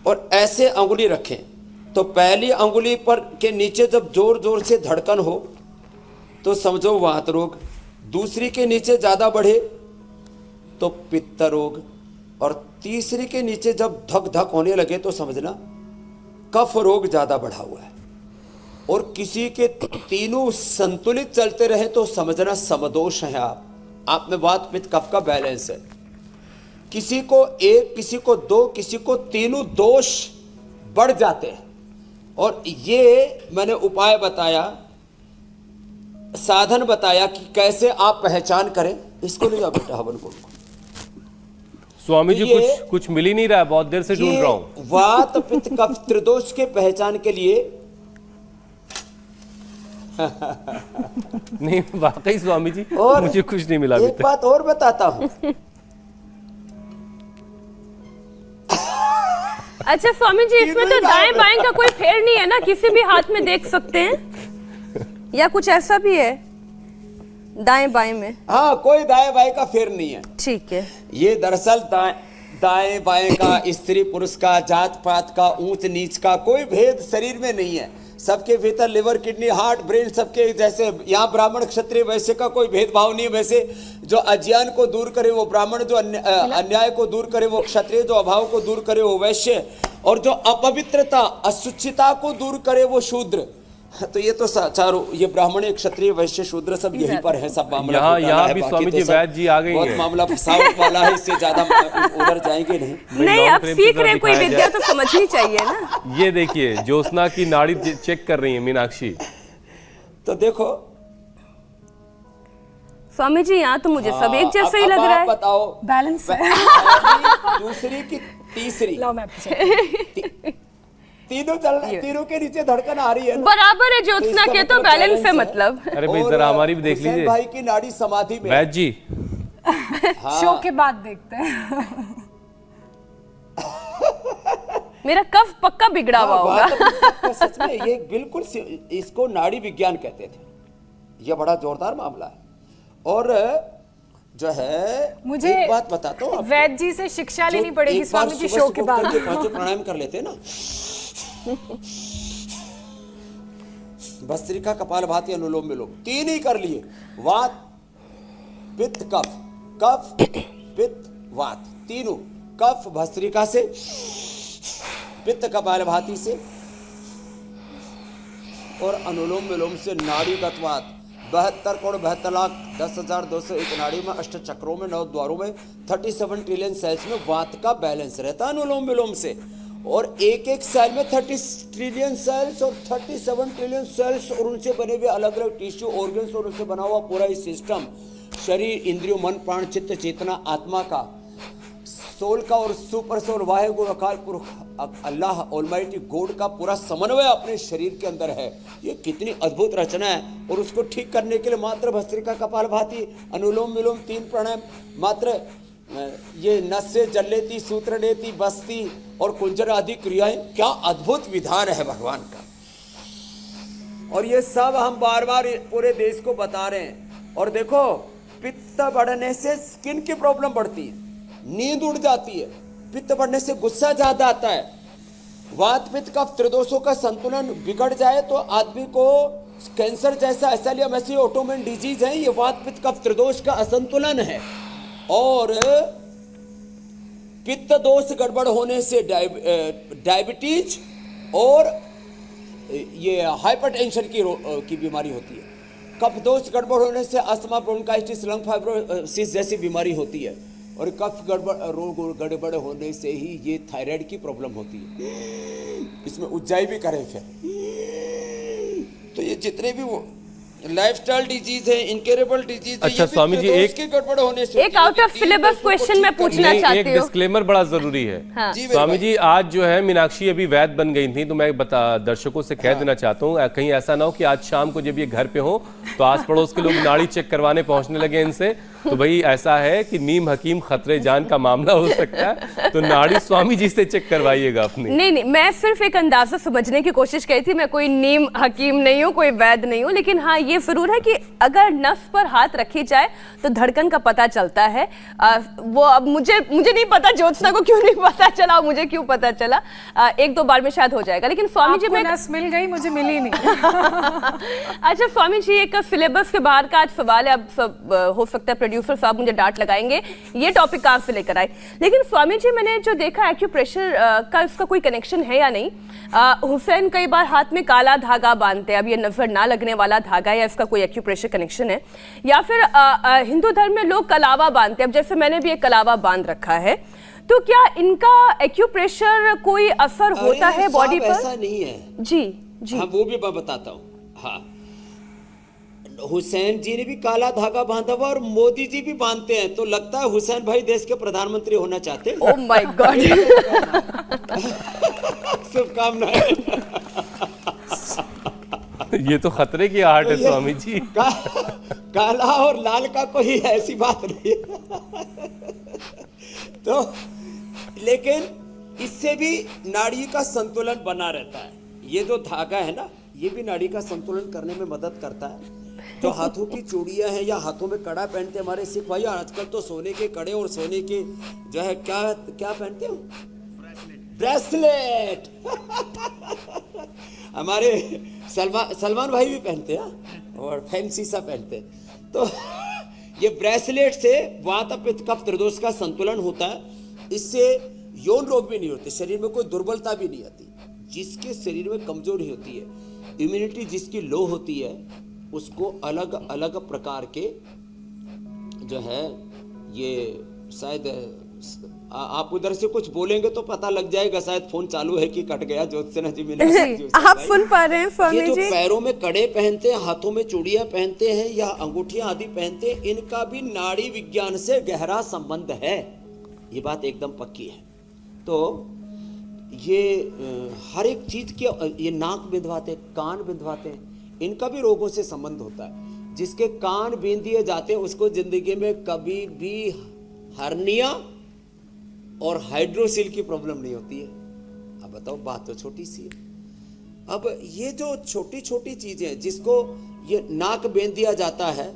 और ऐसे अंगुली रखें, तो पहली अंगुली पर के नीचे जब जोर जोर से धड़कन हो तो समझो वात रोग। दूसरी के नीचे ज़्यादा बढ़े तो पित्त रोग, और तीसरी के नीचे जब धक धक होने लगे तो समझना कफ रोग ज़्यादा बढ़ा हुआ है। और किसी के तीनों संतुलित चलते रहे तो समझना समदोष है। आप में वात पित्त कफ का बैलेंस है। किसी को एक, किसी को दो, किसी को तीनों दोष बढ़ जाते हैं। और ये मैंने उपाय बताया, साधन बताया कि कैसे आप पहचान करें। इसको ले जाओ बेटा हवन कुंड को। स्वामी जी, ये कुछ मिल ही नहीं रहा है, बहुत देर से ढूंढ रहा हूं। वात पित्त कफ त्रिदोष के पहचान के लिए नहीं, वाकई स्वामी जी, और मुझे कुछ नहीं मिला अभी एक तक। बात और बताता हूं। अच्छा स्वामी जी, इसमें तो दाएं बाएं का कोई फेर नहीं है ना, किसी भी हाथ में देख सकते हैं, या कुछ ऐसा भी है दाएं बाएं में? हाँ, कोई दाएं बाएं का फेर नहीं है। ठीक है। ये दरअसल दाएं बाएं का, स्त्री पुरुष का, जात पात का, ऊंच नीच का कोई भेद शरीर में नहीं है। सबके भीतर लिवर, किडनी, हार्ट, ब्रेन सबके जैसे। यहाँ ब्राह्मण क्षत्रिय वैश्य का कोई भेदभाव नहीं है। वैसे जो अज्ञान को दूर करे वो ब्राह्मण, जो अन्याय को दूर करे वो क्षत्रिय, जो अभाव को दूर करे वो वैश्य, और जो अपवित्रता, असुचिता को दूर करे वो शूद्र। तो ये तो चारों, ये ब्राह्मण, क्षत्रिय, वैश्य, शूद्र सब यहीं पर है। सब मामला यहाँ भी स्वामी जी वैद्य जी आ गई बहुत हैं। मामला फसावट वाला है, इससे ज्यादा उधर जाएंगे नहीं। नहीं, लॉन्ग अब फ्रेम सीख पे रहे कोई दिखाया विद्या जाए। तो समझनी चाहिए ना। ये देखिए, ज्योत्सना की नाड़ी चेक कर रही है मीनाक्षी। तो देखो स्वामी जी, यहाँ तो मुझे सब एक जैसा ही अब लग आप रहा है। बताओ बैलेंस है। पहली, दूसरी की तीसरी, लो मैं पूछे। तीनों के नीचे धड़कन आ रही है ना? बराबर है ज्योत्सना के, तो बैलेंस है मतलब। अरे भाई, और जरा हमारी भी देख हुसैन लीजिए। भाई की नाड़ी समाधि में। वैद्य जी, शो के बाद देखते हैं। मेरा कफ पक्का बिगड़ा हुआ होगा। सच में ये बिल्कुल इसको नाड़ी विज्ञान कहते थे। यह बड़ा जोरदार मामला है। और जो है मुझे एक बात बताता हूँ आपको। वैद्य जी से शिक्षा जो लेनी पड़ेगी एक बार स्वामी जी सुबह शो सुबह के बाद। उठ करके पांचों प्राणायाम कर लेते हैं ना, भस्त्रिका, कपालभाति, अनुलोम विलोम, 3 ही कर लिए। वात, पित्त, कफ, कफ, पित्त, वात, तीनों। कफ भस्त्रिका से, पित्त कपालभाति से और अनुलोम विलोम से नाड़ीगत वात। 72 करोड़ 72 लाख 10,201 नाड़ी में, 8 चक्रों में, 9 द्वारों में, 37 ट्रिलियन सेल्स में वात का बैलेंस रहता है अनुलोम विलोम से। और एक एक सेल में 30 ट्रिलियन सेल्स और 37 ट्रिलियन सेल्स और उनसे बने हुए अलग अलग टिश्यू, ऑर्गन्स और उनसे बना हुआ पूरा ही सिस्टम, शरीर, इंद्रियों, मन, प्राण, चित्त, चेतना, आत्मा का, सोल का और सुपर सोल, वाहेगुरु, अकाल पुरख, अल्लाह ऑलमाइटी गॉड का पूरा समन्वय अपने शरीर के अंदर है। ये कितनी अद्भुत रचना है। और उसको ठीक करने के लिए मात्र भस्त्रिका, कपालभाति, अनुलोम विलोम, 3 प्राणायाम, मात्र ये नस्य जल लेती, सूत्र लेती, बस्ती और कुंजर आदि क्रियाएं, क्या अद्भुत विधान है भगवान का। और ये सब हम बार बार पूरे देश को बता रहे हैं। और देखो, पित्त बढ़ने से स्किन की प्रॉब्लम बढ़ती है, नींद उड़ जाती है, पित्त बढ़ने से गुस्सा ज्यादा आता है, वात पित्त कफ त्रिदोषों का संतुलन बिगड़ जाए तो आदमी को कैंसर जैसा, एसएलएम ऐसी ऑटोइम्यून डिजीज है, ये वात पित्त कफ त्रिदोष का असंतुलन है। और पित्त दोष गड़बड़ होने से डायबिटीज और ये हाइपरटेंशन की बीमारी होती है। कफ दोष गड़बड़ होने से अस्थमा, ब्रोंकाइटिस, लंग फाइब्रोसिस जैसी बीमारी होती है। और कफ गड़बड़ होने से ही ये थायराइड की प्रॉब्लम होती है। इसमें उज्जाई भी करें फिर तो ये जितने भी वो लाइफस्टाइल डिजीज है, इनक्योरेबल डिजीज है, अच्छा स्वामी जी, एक गड़बड़ होने से एक आउट ऑफ सिलेबस क्वेश्चन मैं पूछना एक चाहती हूँ। डिस्क्लेमर बड़ा जरूरी है। हाँ। जी मेरे स्वामी भाई। जी, आज जो है मीनाक्षी अभी वैद्य बन गई थी, तो मैं दर्शकों से कह देना चाहता हूँ, कहीं ऐसा ना हो कि आज शाम को जब ये घर पे हो तो आस पड़ोस के लोग नाड़ी चेक करवाने पहुंचने लगे इनसे। तो भाई ऐसा है कि नीम हकीम खतरे जान का मामला हो सकता है, तो नाड़ी स्वामी जी से चेक करवाइएगा अपनी। नहीं, मैं सिर्फ एक अंदाजा समझने की कोशिश की थी। मैं कोई नीम हकीम नहीं हूँ, कोई वैद्य नहीं हूँ, लेकिन हाँ ये जरूर है कि अगर नस पर हाथ रखी जाए तो धड़कन का पता चलता है। वो अब मुझे नहीं पता ज्योत्सना को क्यों नहीं पता चला, मुझे क्यों पता चला, 1-2 बार में शायद हो जाएगा। लेकिन स्वामी जी, मैं नस मिल गई, मुझे मिली नहीं। अच्छा स्वामी जी, एक सिलेबस के बाहर का आज सवाल है, अब सब हो सकता है प्रोड्यूसर साहब मुझे डांट लगाएंगे, ये टॉपिक कहाँ से लेकर आए। लेकिन स्वामी जी, मैंने जो देखा एक्यूप्रेशर का इसका कोई कनेक्शन है या नहीं। हुसैन कई बार हाथ में काला धागा बांधते हैं, अब ये नजर ना लगने वाला धागा, या इसका कोई एक्यूप्रेशर कनेक्शन है। या फिर हिंदू धर्म में लोग कलावा बांधते हैं, अब जैसे मैंने भी एक कलावा बांध रखा है, तो क्या इनका एक्यूप्रेशर कोई असर होता है बॉडी पर? ऐसा नहीं है जी जी। हाँ, वो भी मैं बताता हूँ। हाँ, हुसैन जी ने भी काला धागा बांधा हुआ और मोदी जी भी बांधते हैं, तो लगता है हुसैन भाई देश के प्रधानमंत्री होना चाहते हैं। Oh my God. शुभकामनाएं। ये तो खतरे की आहट है स्वामी जी। काला और लाल का कोई ऐसी बात नहीं तो लेकिन इससे भी नाड़ी का संतुलन बना रहता है। ये जो धागा है ना, ये भी नाड़ी का संतुलन करने में मदद करता है। जो हाथों की चूड़ियां हैं या हाथों में कड़ा पहनते हैं हमारे सिख भाई, आजकल तो सोने के कड़े और सोने के जो है क्या पहनते हो, ब्रेसलेट। हमारे सलमान भाई भी पहनते हैं और फैंसी सा पहनते हैं। तो ये ब्रेसलेट से वात पित्त कफ त्रिदोष का संतुलन होता है। इससे यौन रोग भी नहीं होते, शरीर में कोई दुर्बलता भी नहीं आती। जिसके शरीर में कमजोरी होती है, इम्यूनिटी जिसकी लो होती है, उसको अलग अलग प्रकार के जो है, ये शायद आप उधर से कुछ बोलेंगे तो पता लग जाएगा, शायद फोन चालू है कि कट गया। ज्योत्सना जी आप सुन पा रहे हैं स्वामी ये जो जी? पैरों में कड़े पहनते हैं, हाथों में चूड़ियां पहनते हैं या अंगूठियां आदि पहनते हैं, इनका भी नाड़ी विज्ञान से गहरा संबंध है। ये बात एकदम पक्की है। तो ये हर एक चीज के, ये नाक बिंधवाते, कान बिंधवाते, इनका भी रोगों से संबंध होता है। जिसके कान बींध दिए जाते हैं उसको जिंदगी में कभी भी हर्निया और हाइड्रोसिल की प्रॉब्लम नहीं होती है। अब बताओ, बात तो छोटी सी है। अब ये जो छोटी छोटी चीजें, जिसको ये नाक बेंध दिया जाता है,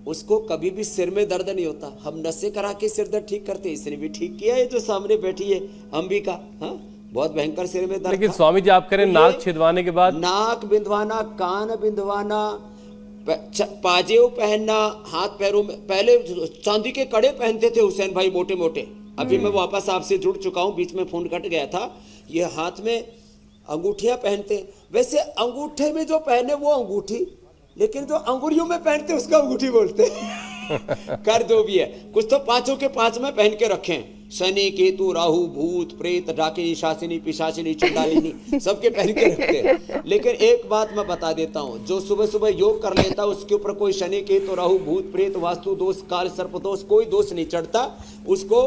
उसको कभी भी सिर में दर्द नहीं होता। हम नशे करा के सिर दर्द ठीक करते हैं, इसने भी ठीक किया है जो सामने बैठी है अंबिका। हाँ, बहुत भयंकर सिर में दर्द लेकिन था। स्वामी जी आप करें तो नाक ये छिदवाने के बाद नाक बिंदवाना, कान बिंदवाना, पाजेव पहनना, हाथ पैरों में, पहले चांदी के कड़े पहनते थे हुसैन भाई मोटे मोटे, अभी मैं वापस आपसे जुड़ चुका हूं, बीच में फोन कट गया था। ये हाथ में अंगूठियां पहनते, वैसे अंगूठे में जो पहने वो अंगूठी, लेकिन जो अंगुरियों में पहनते उसका अंगूठी बोलते कर जो भी है, कुछ तो पांचों के पांच में पहन के रखें, शनि केतु राहु भूत प्रेत डाकिनी शासिनी पिशाचिनी चंडालिनी सबके पहन के रखते हैं। लेकिन एक बात मैं बता देता हूं, जो सुबह सुबह योग कर लेता उसके ऊपर कोई शनि केतु राहु भूत प्रेत वास्तु दोष काल सर्प दोष कोई दोष नहीं चढ़ता उसको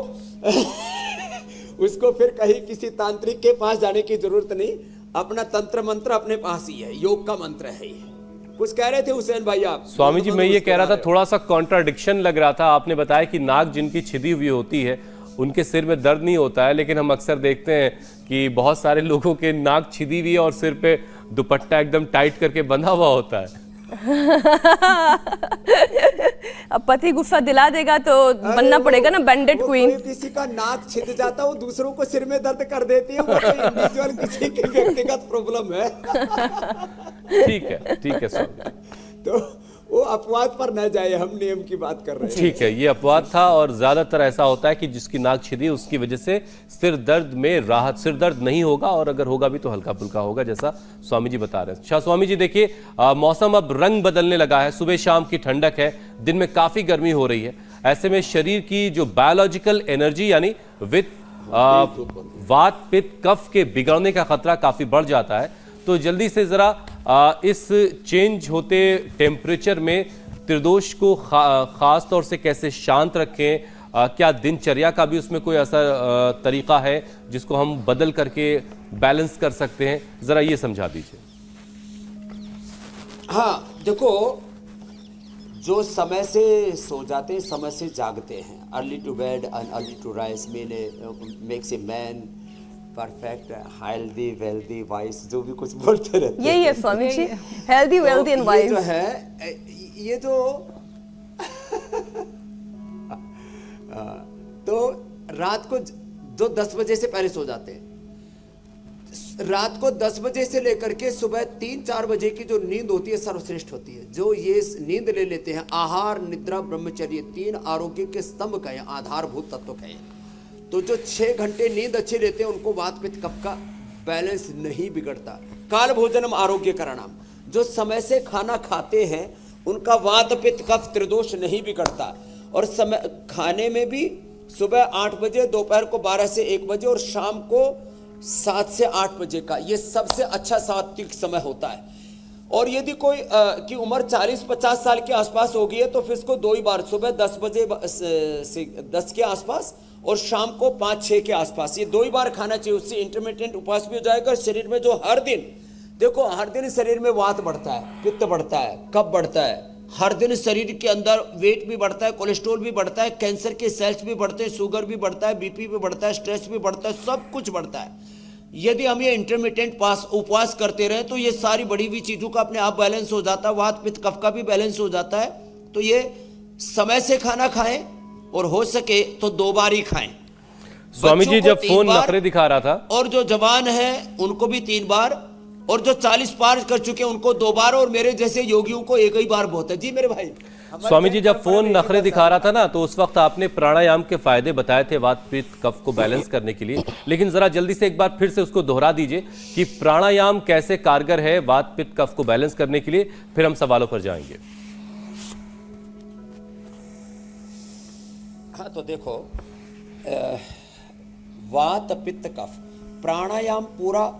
उसको फिर कहीं किसी तांत्रिक के पास जाने की जरूरत नहीं, अपना तंत्र मंत्र अपने पास ही है, योग का मंत्र है ये। कुछ कह रहे थे हुसैन भाई आप? स्वामी जी मैं ये कह रहा था, थोड़ा सा कॉन्ट्राडिक्शन लग रहा था। आपने बताया कि नाक जिनकी छिदी हुई होती है उनके सिर में दर्द नहीं होता है, लेकिन हम अक्सर देखते हैं कि बहुत सारे लोगों के नाक छिदी हुई है और सिर पे दुपट्टा एकदम टाइट करके बंधा हुआ होता है। अब पति गुस्सा दिला देगा तो बनना पड़ेगा ना बैंडेड क्वीन। किसी का नाक छिद जाता वो दूसरों को सिर में दर्द कर देती है, वो इंडिविजुअल किसी की व्यक्तिगत प्रॉब्लम है। ठीक है स्वामी। तो वो अपवाद पर न जाए, हम नियम की बात कर रहे हैं। ठीक है, ये अपवाद था और ज्यादातर ऐसा होता है कि जिसकी नाक छिदी उसकी वजह से सिर दर्द में राहत, सिर दर्द नहीं होगा और अगर होगा भी तो हल्का फुल्का होगा, जैसा स्वामी जी बता रहे हैं। अच्छा स्वामी जी देखिए, मौसम अब रंग बदलने लगा है, सुबह शाम की ठंडक है, दिन में काफी गर्मी हो रही है। ऐसे में शरीर की जो बायोलॉजिकल एनर्जी यानी वात पित्त कफ के बिगड़ने का खतरा काफी बढ़ जाता है। तो जल्दी से जरा इस चेंज होते टेम्परेचर में त्रिदोष को खास तौर से कैसे शांत रखें, क्या दिनचर्या का भी उसमें कोई असर तरीका है जिसको हम बदल करके बैलेंस कर सकते हैं, जरा ये समझा दीजिए। हाँ देखो, जो समय से सो जाते हैं समय से जागते हैं, early to bed and early to rise makes a man perfect, healthy wealthy wise, जो भी कुछ बोलते रहते हैं। यही है Swami ji, healthy wealthy and wise. जो है ये जो तो रात को जो 10 बजे से पहले सो जाते हैं, रात को 10 बजे से लेकर के सुबह 3-4 बजे की जो नींद होती है सर्वश्रेष्ठ होती है। जो ये नींद ले लेते हैं, आहार निद्रा ब्रह्मचर्य 3 आरोग्य के स्तंभ कहें, आधारभूत तत्व कहें, तो जो 6 घंटे नींद अच्छी लेते हैं उनको वात पित्त कफ का बैलेंस नहीं बिगड़ता। काल भोजनम आरोग्य करणाम, जो समय से खाना खाते हैं उनका वात पित्त कफ त्रिदोष नहीं बिगड़ता। और समय खाने में भी सुबह 8 बजे, दोपहर को 12 से 1 बजे और शाम को 7 से 8 बजे का ये सबसे अच्छा सात्विक समय होता है। और यदि कोई की उम्र 40-50 साल के आसपास हो गई है तो फिर इसको 2 ही बार, सुबह 10 बजे से 10 के आसपास और शाम को 5-6 के आसपास, ये 2 ही बार खाना चाहिए। उससे इंटरमिटेंट उपवास भी हो जाएगा। शरीर में जो हर दिन देखो, हर दिन शरीर में वात बढ़ता है, पित्त बढ़ता है, कफ बढ़ता है, हर दिन शरीर के अंदर वेट भी बढ़ता है, कोलेस्ट्रॉल भी बढ़ता है, कैंसर के सेल्स भी बढ़ते हैं, शुगर भी बढ़ता है, बीपी भी बढ़ता है, स्ट्रेस भी बढ़ता है, सब कुछ बढ़ता है। यदि हम ये इंटरमिटेंट उपवास करते रहे तो ये सारी बढ़ी हुई चीज़ों का अपने आप बैलेंस हो जाता है, वात पित्त कफ का भी बैलेंस हो जाता है। तो ये समय से खाना खाएं और हो सके तो 2 बार ही खाएं। स्वामी जी जब फोन नखरे दिखा रहा था, और जो जवान है उनको भी 3 बार, और जो 40 पार कर चुके हैं उनको 2 बार, और मेरे जैसे योगियों को 1 ही बार बहुत है। जी मेरे भाई। स्वामी जी जब फोन नखरे दिखा रहा था ना, तो उस वक्त आपने प्राणायाम के फायदे बताए थे वात पित्त कफ को बैलेंस करने के लिए, लेकिन जरा जल्दी से एक बार फिर से उसको दोहरा दीजिए कि प्राणायाम कैसे कारगर है वात पित्त कफ को बैलेंस करने के लिए, फिर हम सवालों पर जाएंगे। हाँ तो देखो, वात पित्त कफ प्राणायाम पूरा,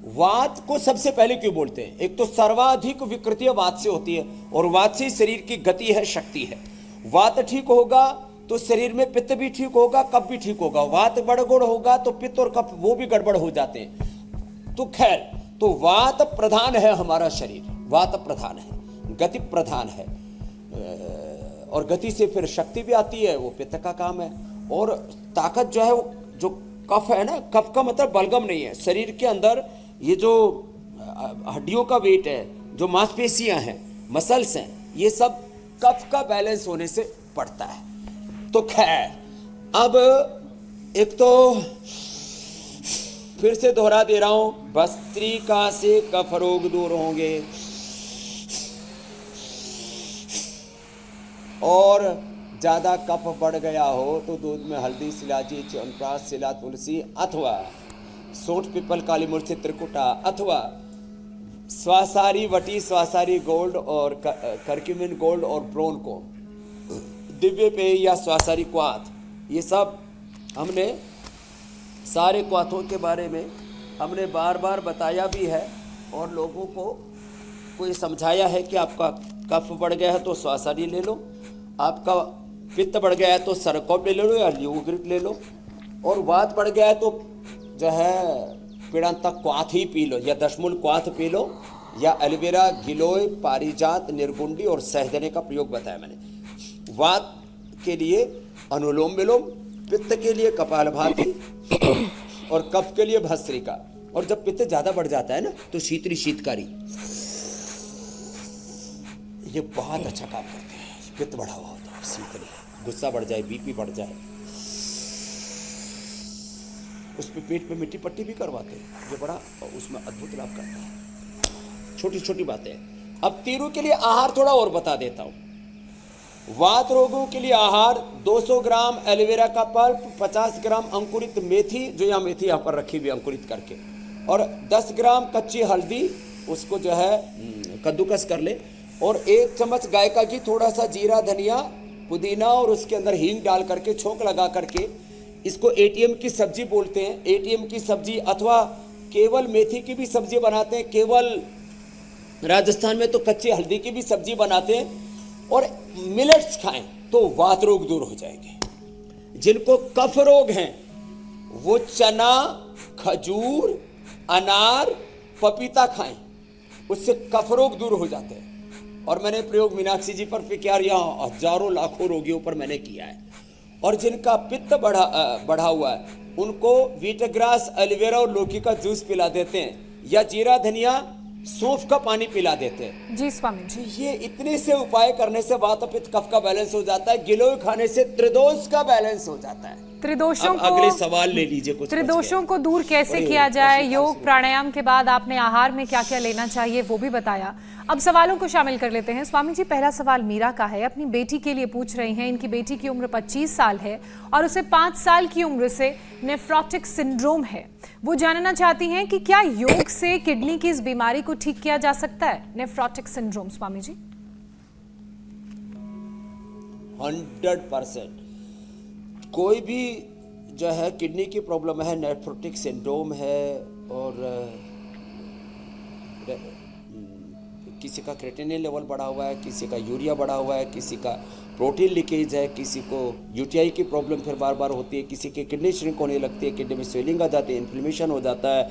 वात को सबसे पहले क्यों बोलते हैं? एक तो सर्वाधिक विकृतियां वात से होती है और वात से शरीर की गति है, शक्ति है। वात ठीक होगा तो शरीर में पित्त भी ठीक होगा, कफ भी ठीक होगा। वात गड़बड़ होगा तो पित्त और कफ वो भी गड़बड़ हो जाते हैं। तो खैर, तो वात प्रधान है हमारा शरीर, वात प्रधान है, गति प्रधान है, और गति से फिर शक्ति भी आती है, वो पित्त का काम है। और ताकत जो है वो जो कफ है ना, कफ का मतलब बलगम नहीं है, शरीर के अंदर ये जो हड्डियों का वेट है, जो मांसपेशियां हैं, मसल्स हैं, ये सब कफ का बैलेंस होने से पड़ता है। तो खैर, अब एक तो फिर से दोहरा दे रहा हूं, भस्त्रिका से कफ रोग दूर होंगे और ज्यादा कफ बढ़ गया हो तो दूध में हल्दी, शिलाजी, च्यवनप्राश, शिला, तुलसी अथवा सोंठ, पीपल, काली मिर्च, त्रिकुटा अथवा स्वासारी वटी, स्वासारी गोल्ड और करक्यूमिन गोल्ड और ब्रोन को, दिव्य पेय या स्वासारी क्वाथ, ये सब हमने सारे क्वाथों के बारे में हमने बार बार बताया भी है और लोगों को ये समझाया है कि आपका कफ बढ़ गया है तो स्वासारी ले लो, आपका पित्त बढ़ गया है तो सरकौप ले लो या ल्यूग्रिट ले लो, और वात बढ़ गया है तो जो है पीड़ांतक क्वाथ ही पी लो या दशमूल क्वाथ पी लो या एलोवेरा, गिलोय, पारिजात, निर्गुंडी और सहजने का प्रयोग बताया मैंने। वात के लिए अनुलोम विलोम, पित्त के लिए कपालभाति और कफ के लिए भस्त्रिका। और जब पित्त ज्यादा बढ़ जाता है ना तो शीतली शीतकारी, ये बहुत अच्छा काम करते हैं। पित्त बढ़ा हुआ होता है, शीतली, गुस्सा बढ़ जाए, बीपी बढ़ जाए, उस पे पेट पे मिट्टी पट्टी भी करवाते हैं, ये बड़ा उसमें अद्भुत लाभ करता है। छोटी छोटी बातें। अब तीनों के लिए आहार थोड़ा और बता देता हूं। वात रोगों के लिए आहार 200 ग्राम एलोवेरा का पल्प, 50 ग्राम अंकुरित मेथी, जो यहाँ मेथी यहाँ पर रखी हुई अंकुरित करके, और 10 ग्राम कच्ची हल्दी, उसको जो है कद्दूकस कर ले, और 1 चम्मच गाय का घी, थोड़ा सा जीरा, धनिया, पुदीना और उसके अंदर हींग डाल करके छोंक लगा करके, इसको एटीएम की सब्जी बोलते हैं। एटीएम की सब्जी अथवा केवल मेथी की भी सब्जी बनाते हैं, केवल राजस्थान में तो कच्ची हल्दी की भी सब्जी बनाते हैं, और मिलेट्स खाएं तो वात रोग दूर हो जाएंगे। जिनको कफ रोग हैं वो चना, खजूर, अनार, पपीता खाएं, उससे कफ रोग दूर हो जाते हैं। और मैंने प्रयोग मीनाक्षी जी पर किया, यहाँ हजारों लाखों रोगियों पर मैंने किया है। और जिनका पित्त बढ़ा हुआ है उनको वीटग्रास, एलोवेरा और लौकी का जूस पिला देते हैं, या जीरा, धनिया, सौंफ का पानी पिला देते हैं। जी स्वामी जी, ये इतने से उपाय करने से वात, पित्त, कफ का बैलेंस हो जाता है। गिलोय खाने से त्रिदोष का बैलेंस हो जाता है। त्रिदोषों अब अगले सवाल ले लीजिए। कुछ त्रिदोषों को दूर कैसे बड़े किया जाए, प्रश्न योग प्राणायाम के बाद आपने आहार में क्या क्या लेना चाहिए वो भी बताया। अब सवालों को शामिल कर लेते हैं। स्वामी जी, पहला सवाल मीरा का है, अपनी बेटी के लिए पूछ रही हैं। इनकी बेटी की उम्र 25 साल है और उसे 5 साल की उम्र से नेफ्रोटिक सिंड्रोम है। वो जानना चाहती हैं कि क्या योग से किडनी की इस बीमारी को ठीक किया जा सकता है, नेफ्रोटिक सिंड्रोम। स्वामी जी 100% कोई भी जो है किडनी की प्रॉब्लम है, नेफ्रोटिक सिंड्रोम है, और किसी का क्रेटिनिन लेवल बढ़ा हुआ है, किसी का यूरिया बढ़ा हुआ है, किसी का प्रोटीन लीकेज है, किसी को यूटीआई की प्रॉब्लम फिर बार बार होती है, किसी की किडनी श्रिंक होने लगती है, किडनी में स्वेलिंग आ जाती है, इन्फ्लेमेशन हो जाता है,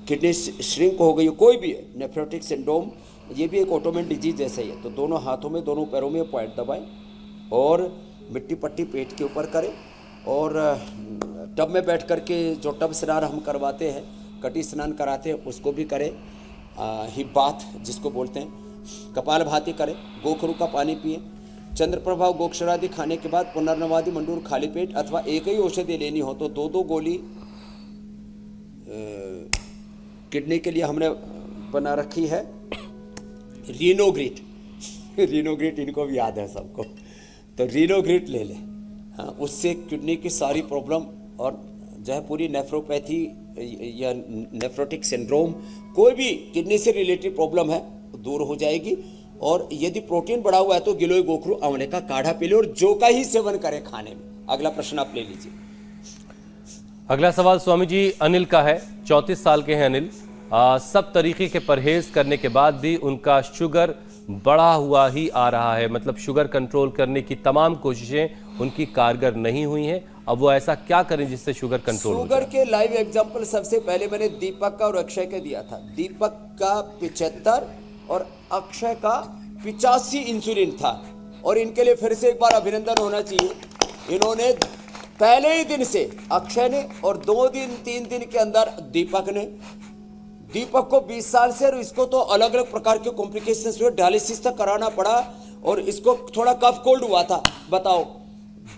किडनी श्रिंक हो गई, कोई भी नेफ्रोटिक सिंड्रोम, ये भी एक ऑटोमेन डिजीज जैसा ही है। तो दोनों हाथों में, दोनों पैरों में पॉइंट दबाएं और मिट्टी पट्टी पेट के ऊपर करें, और टब में बैठ करके जो टब स्नान हम करवाते हैं, कटी स्नान कराते हैं, उसको भी करें, हिप बाथ जिसको बोलते हैं, कपालभाति करें, गोखरू का पानी पिए, चंद्रप्रभा गोक्षरादि खाने के बाद पुनर्नवादि मंडूर खाली पेट, अथवा एक ही औषधि लेनी हो तो 2-2 गोली किडनी के लिए हमने बना रखी है, रीनोग्रिट। रीनोग्रिट इनको भी याद है सबको, तो रीनोग्रिट ले लें। हाँ, उससे किडनी की सारी प्रॉब्लम और जो है पूरी नेफ्रोपैथी या नेफ्रोटिक सिंड्रोम, कोई भी किडनी से रिलेटेड प्रॉब्लम है दूर हो जाएगी। और यदि प्रोटीन बढ़ा हुआ है तो गिलोय, गोखरू, आंवले का काढ़ा पी ले और जो का ही सेवन करें खाने में। अगला प्रश्न आप ले लीजिए। अगला सवाल स्वामी जी अनिल का है। 34 साल के हैं अनिल। सब तरीके के परहेज करने के बाद भी उनका शुगर बढ़ा हुआ ही आ रहा है, मतलब शुगर कंट्रोल करने की तमाम कोशिशें उनकी कारगर नहीं हुई हैं। अब वो ऐसा क्या करें जिससे शुगर कंट्रोल हो जाए? शुगर के लाइव एग्जांपल सबसे पहले मैंने दीपक का और अक्षय का दिया था। दीपक का 75 और अक्षय का 85 इंसुलिन था, और इनके लिए फिर से एक बार अभिनंदन होना चाहिए। इन्होंने पहले ही दिन से अक्षय ने, और 2 दिन 3 दिन के अंदर दीपक ने, दीपक को 20 साल से, और इसको तो अलग अलग प्रकार के कॉम्प्लिकेशंस हुए, डायलिसिस तक कराना पड़ा, और इसको थोड़ा कफ कोल्ड हुआ था, बताओ,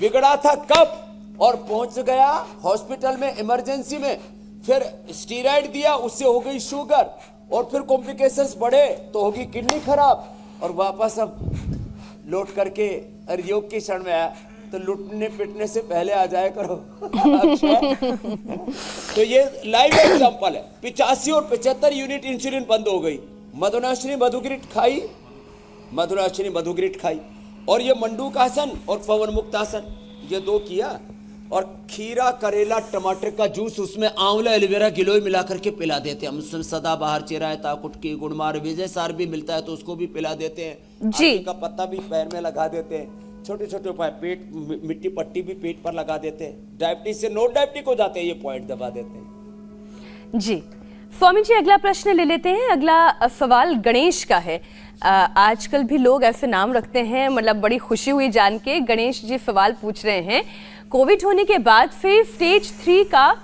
बिगड़ा था कफ और पहुंच गया हॉस्पिटल में इमरजेंसी में, फिर स्टीरॉइड दिया, उससे हो गई शुगर, और फिर कॉम्प्लिकेशंस बढ़े तो होगी किडनी खराब, और वापस अब लौट करके योग के क्षण में आया। तो लुटने पिटने से पहले आ जाया करो। तो ये लाइव एग्जांपल है। 85 और 75 यूनिट इंसुलिन बंद हो गई। मधुनाशिनी मधुग्रिट खाई और ये मंडूकासन और पवन मुक्तासन ये 2 किया, और खीरा, करेला, टमाटर का जूस, उसमें आंवला, एलोवेरा, गिलोय मिला करके पिला देते हैं। हम उसमें सदाबहार, चिरायता, कुटकी, गुड़मार, विजय सार भी मिलता है तो उसको भी पिला देते हैं। जी। आदि का पत्ता भी पैर में लगा देते हैं। छोटे छोटे उपाय, पेट मिट्टी पट्टी भी पेट पर लगा देते हैं। डायबिटीज से नॉन डायबिटिक हो जाते हैं, ये पॉइंट दबा देते हैं। जी स्वामी जी, अगला प्रश्न ले लेते हैं। अगला सवाल गणेश का है। आजकल भी लोग ऐसे नाम रखते हैं, मतलब बड़ी खुशी हुई जान के। गणेश जी सवाल पूछ रहे हैं, कोविड होने के बाद फिर स्टेज 3 का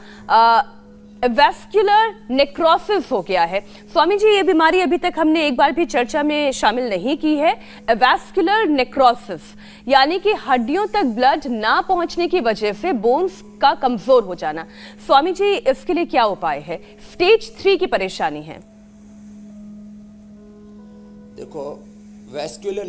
वैस्कुलर नेक्रोसिस हो गया है। स्वामी जी, ये बीमारी अभी तक हमने एक बार भी चर्चा में शामिल नहीं की है। वैस्कुलर नेक्रोसिस यानी कि हड्डियों तक ब्लड ना पहुंचने की वजह से बोन्स का कमजोर हो जाना। स्वामी जी, इसके लिए क्या उपाय है? स्टेज 3 की परेशानी है। देखो, वैस्कुलर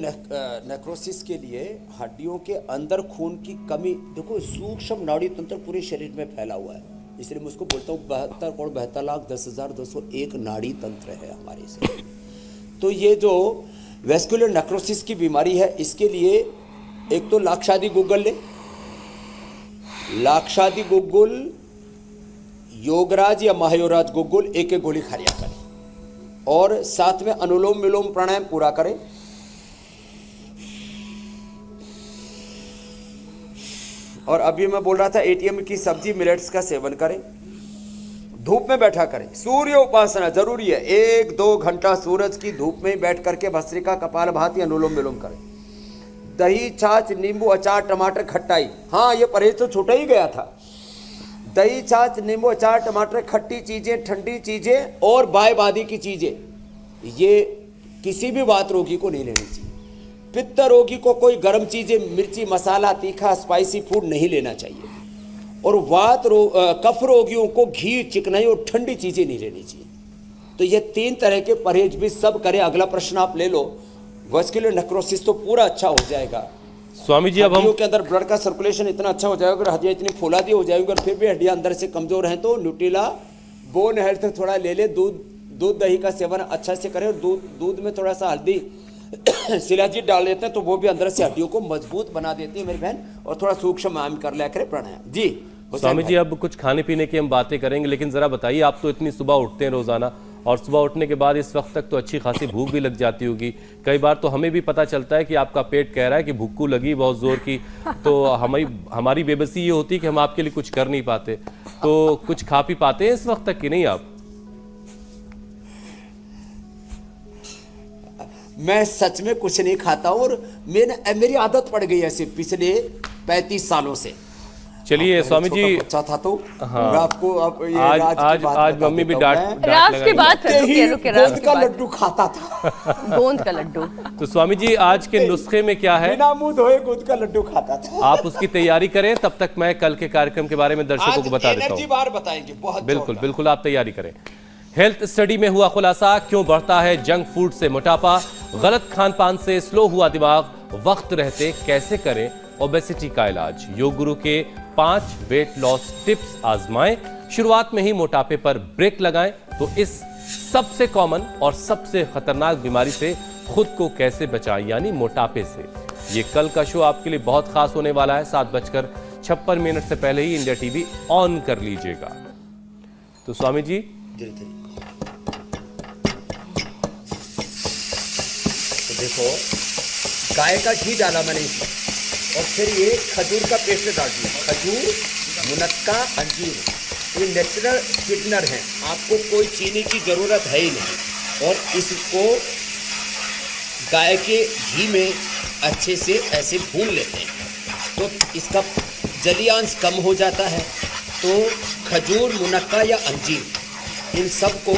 नेक्रोसिस के लिए हड्डियों के अंदर खून की कमी, देखो सूक्ष्म नाड़ी तंत्र पूरे शरीर में फैला हुआ है, इसलिए मैं उसको बोलता हूँ 72,72,10,1001 नाड़ी तंत्र है हमारे शरीर। तो ये जो वैस्कुलर नेक्रोसिस की बीमारी है, इसके लिए एक तो लाक्षादि गुग्गल ले, लाक्षादि गुग्गुल, योगराज या महायोगराज गुग्गुल, एक गोली खा लिया करें, और साथ में अनुलोम विलोम प्राणायाम पूरा करें। और अभी मैं बोल रहा था एटीएम की सब्जी मिलेट्स का सेवन करें, धूप में बैठा करें। सूर्य उपासना जरूरी है, 1-2 घंटा सूरज की धूप में बैठ करके भस्त्रिका, कपालभाति, अनुलोम विलोम करें। दही, छाछ, नींबू, अचार, टमाटर, खट्टाई, हाँ ये परहेज तो छूटा ही गया था। दही, छाछ, नींबू, अचार, टमाटर, खट्टी चीजें, ठंडी चीजें और बायबादी की चीजें, ये किसी भी वात रोगी को नहीं लेनी चाहिए। पित्त रोगी को कोई गर्म चीजें, मिर्ची, मसाला, तीखा, स्पाइसी फूड नहीं लेना चाहिए। और कफ रोगियों को घी, चिकनाई और ठंडी चीजें नहीं लेनी चाहिए। तो ये 3 तरह के परहेज भी सब करें। अगला प्रश्न आप ले लो। वैस्कुलर नेक्रोसिस तो पूरा अच्छा हो जाएगा स्वामी जी। अब हम हड्डियों के अंदर ब्लड का सर्कुलेशन इतना अच्छा हो जाएगा, अगर हड्डियां इतनी फुलादी हो जाएगी और फिर भी हड्डियां अंदर से कमजोर हैं तो न्यूट्रिला बोन हेल्थ थोड़ा ले ले, दूध दही का सेवन अच्छा से करें, और दूध में थोड़ा सा हल्दी, शिलाजीत डाल देते हैं तो वो भी अंदर से हड्डियों को मजबूत बना देती है मेरी बहन। और थोड़ा सूक्ष्म व्यायाम कर लिया करें, प्राणायाम। जी स्वामी जी, अब कुछ खाने पीने की हम बातें करेंगे, लेकिन जरा बताइए, आप तो इतनी सुबह उठते हैं रोजाना, और सुबह उठने के बाद इस वक्त तक तो अच्छी खासी भूख भी लग जाती होगी। कई बार तो हमें भी पता चलता है कि आपका पेट कह रहा है कि भूख लगी बहुत जोर की, तो हमारी बेबसी ये होती है कि हम आपके लिए कुछ कर नहीं पाते। तो कुछ खा पी पाते हैं इस वक्त तक कि नहीं आप? मैं सच में कुछ नहीं खाता, और मेरी आदत पड़ गई ऐसे पिछले 35 सालों से। चलिए स्वामी जी, अच्छा था तो हाँ, मैं आपको अब ये आज मम्मी भी डांट राज की बात है, रुके गोंद का लड्डू खाता था। गोंद का लड्डू। तो स्वामी जी, आज के नुस्खे में क्या है? बिना मुंह धोए गोंद का लड्डू खाता था। आप उसकी तैयारी करें, तब तक मैं कल के कार्यक्रम के बारे में दर्शकों को बता देता एनर्जी हूँ। बार बताएंगे, बहुत बिल्कुल बिल्कुल, आप तैयारी करें। हेल्थ स्टडी में हुआ खुलासा, क्यों बढ़ता है जंक फूड से मोटापा, गलत खान पान से स्लो हुआ दिमाग, वक्त रहते कैसे करें ओबेसिटी का इलाज। योग गुरु के 5 वेट लॉस टिप्स आजमाएं, शुरुआत में ही मोटापे पर ब्रेक लगाएं तो इस सबसे कॉमन और सबसे खतरनाक बीमारी से खुद को कैसे बचाएं, यानी मोटापे से। ये कल का शो आपके लिए बहुत खास होने वाला है। 7:56 से पहले ही इंडिया टीवी ऑन कर लीजिएगा। तो स्वामी जी, तो देखो, गाय का घी डाला मैंने इसमें, और फिर ये खजूर का पेस्ट डाल दिया। खजूर, मुनक्का, अंजीर, ये नेचुरल स्वीटनर है, आपको कोई चीनी की जरूरत है ही नहीं। और इसको गाय के घी में अच्छे से ऐसे भून लेते हैं तो इसका जलीयांश कम हो जाता है। तो खजूर, मुनक्का या अंजीर, इन सब को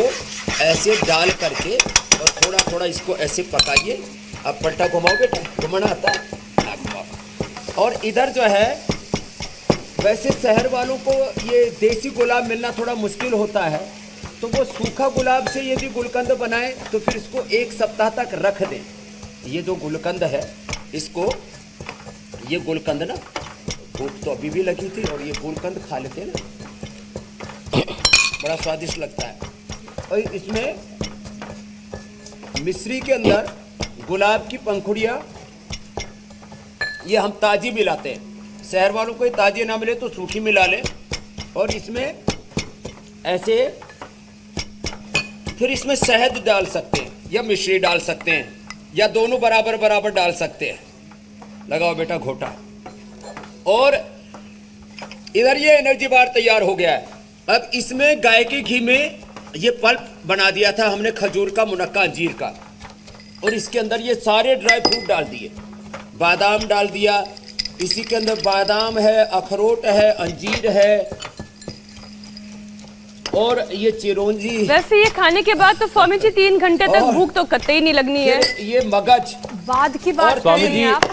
ऐसे डाल करके और थोड़ा थोड़ा इसको ऐसे पकाइए, अब पलटा घुमाओ बेटा, घुमाना आता है, हाँ, घुमाओ। और इधर जो है वैसे शहर वालों को ये देसी गुलाब मिलना थोड़ा मुश्किल होता है, तो वो सूखा गुलाब से यदि गुलकंद बनाए तो फिर इसको 1 सप्ताह तक रख दें। ये जो गुलकंद है इसको, ये गुलकंद ना, भूख तो अभी भी लगी थी और ये गुलकंद खा लेते ना, बड़ा स्वादिष्ट लगता है। और इसमें मिश्री के अंदर गुलाब की पंखुड़ियाँ, ये हम ताजी मिलाते हैं। शहर वालों को ये ताजी ना मिले तो सूखी मिला लें। और इसमें ऐसे फिर इसमें शहद डाल सकते हैं या मिश्री डाल सकते हैं या दोनों बराबर बराबर डाल सकते हैं। लगाओ बेटा घोटा। और इधर ये एनर्जी बार तैयार हो गया है। अब इसमें गाय के घी में ये पल्प बना दिया था हमने खजूर का, मुनक्का अंजीर का, और इसके अंदर ये सारे ड्राई फ्रूट डाल दिए। बादाम डाल दिया, इसी के अंदर बादाम है, अखरोट है, अंजीर है और ये चिरौंजी। वैसे ये खाने के बाद तो स्वामी जी 3 घंटे तक भूख तो कतई नहीं लगनी है। ये मगज बाद की बात स्वामी कर रही जी हैं आप।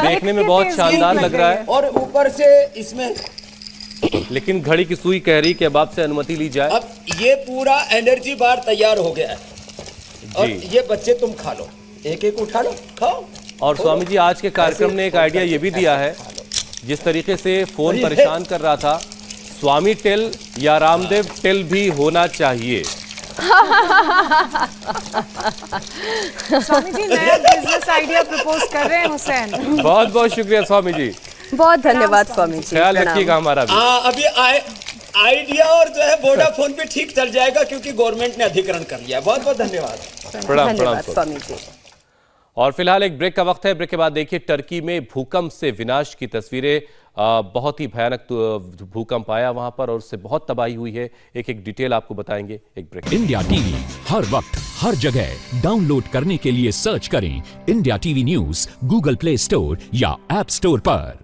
देखने में बहुत शानदार लग रहा है, और ऊपर से इसमें, लेकिन घड़ी की सुई कह रही कि अब आपसे अनुमति ली जाए। अब ये पूरा एनर्जी बार तैयार हो गया है और जी। ये बच्चे तुम खा लो, एक एक उठा लो, खाओ। और स्वामी जी आज के कार्यक्रम ने एक आइडिया ये भी दिया है, जिस तरीके से फोन परेशान कर रहा था, स्वामी टेल या रामदेव टेल भी होना चाहिए। स्वामी जी नया बिजनेस आइडिया प्रपोज कर रहे हैं हुसैन। बहुत बहुत शुक्रिया स्वामी जी, बहुत धन्यवाद स्वामी जी। ख्याल प्रणाम। रखिएगा हमारा भी। हाँ, अभी आइडिया और जो है वोडाफोन भी ठीक चल जाएगा क्योंकि गवर्नमेंट ने अधिग्रहण कर लिया है। बहुत बहुत धन्यवाद। प्रणाम प्रणाम धन्यवाद स्वामी। स्वामी जी। और फिलहाल एक ब्रेक का वक्त है। ब्रेक के बाद देखिए टर्की में भूकंप से विनाश की तस्वीरें। बहुत ही भयानक भूकंप आया वहां पर और उससे बहुत तबाही हुई है। एक एक डिटेल आपको बताएंगे। एक ब्रेक। इंडिया टीवी हर वक्त हर जगह डाउनलोड करने के लिए सर्च करें India TV news Google play store या ऐप स्टोर पर।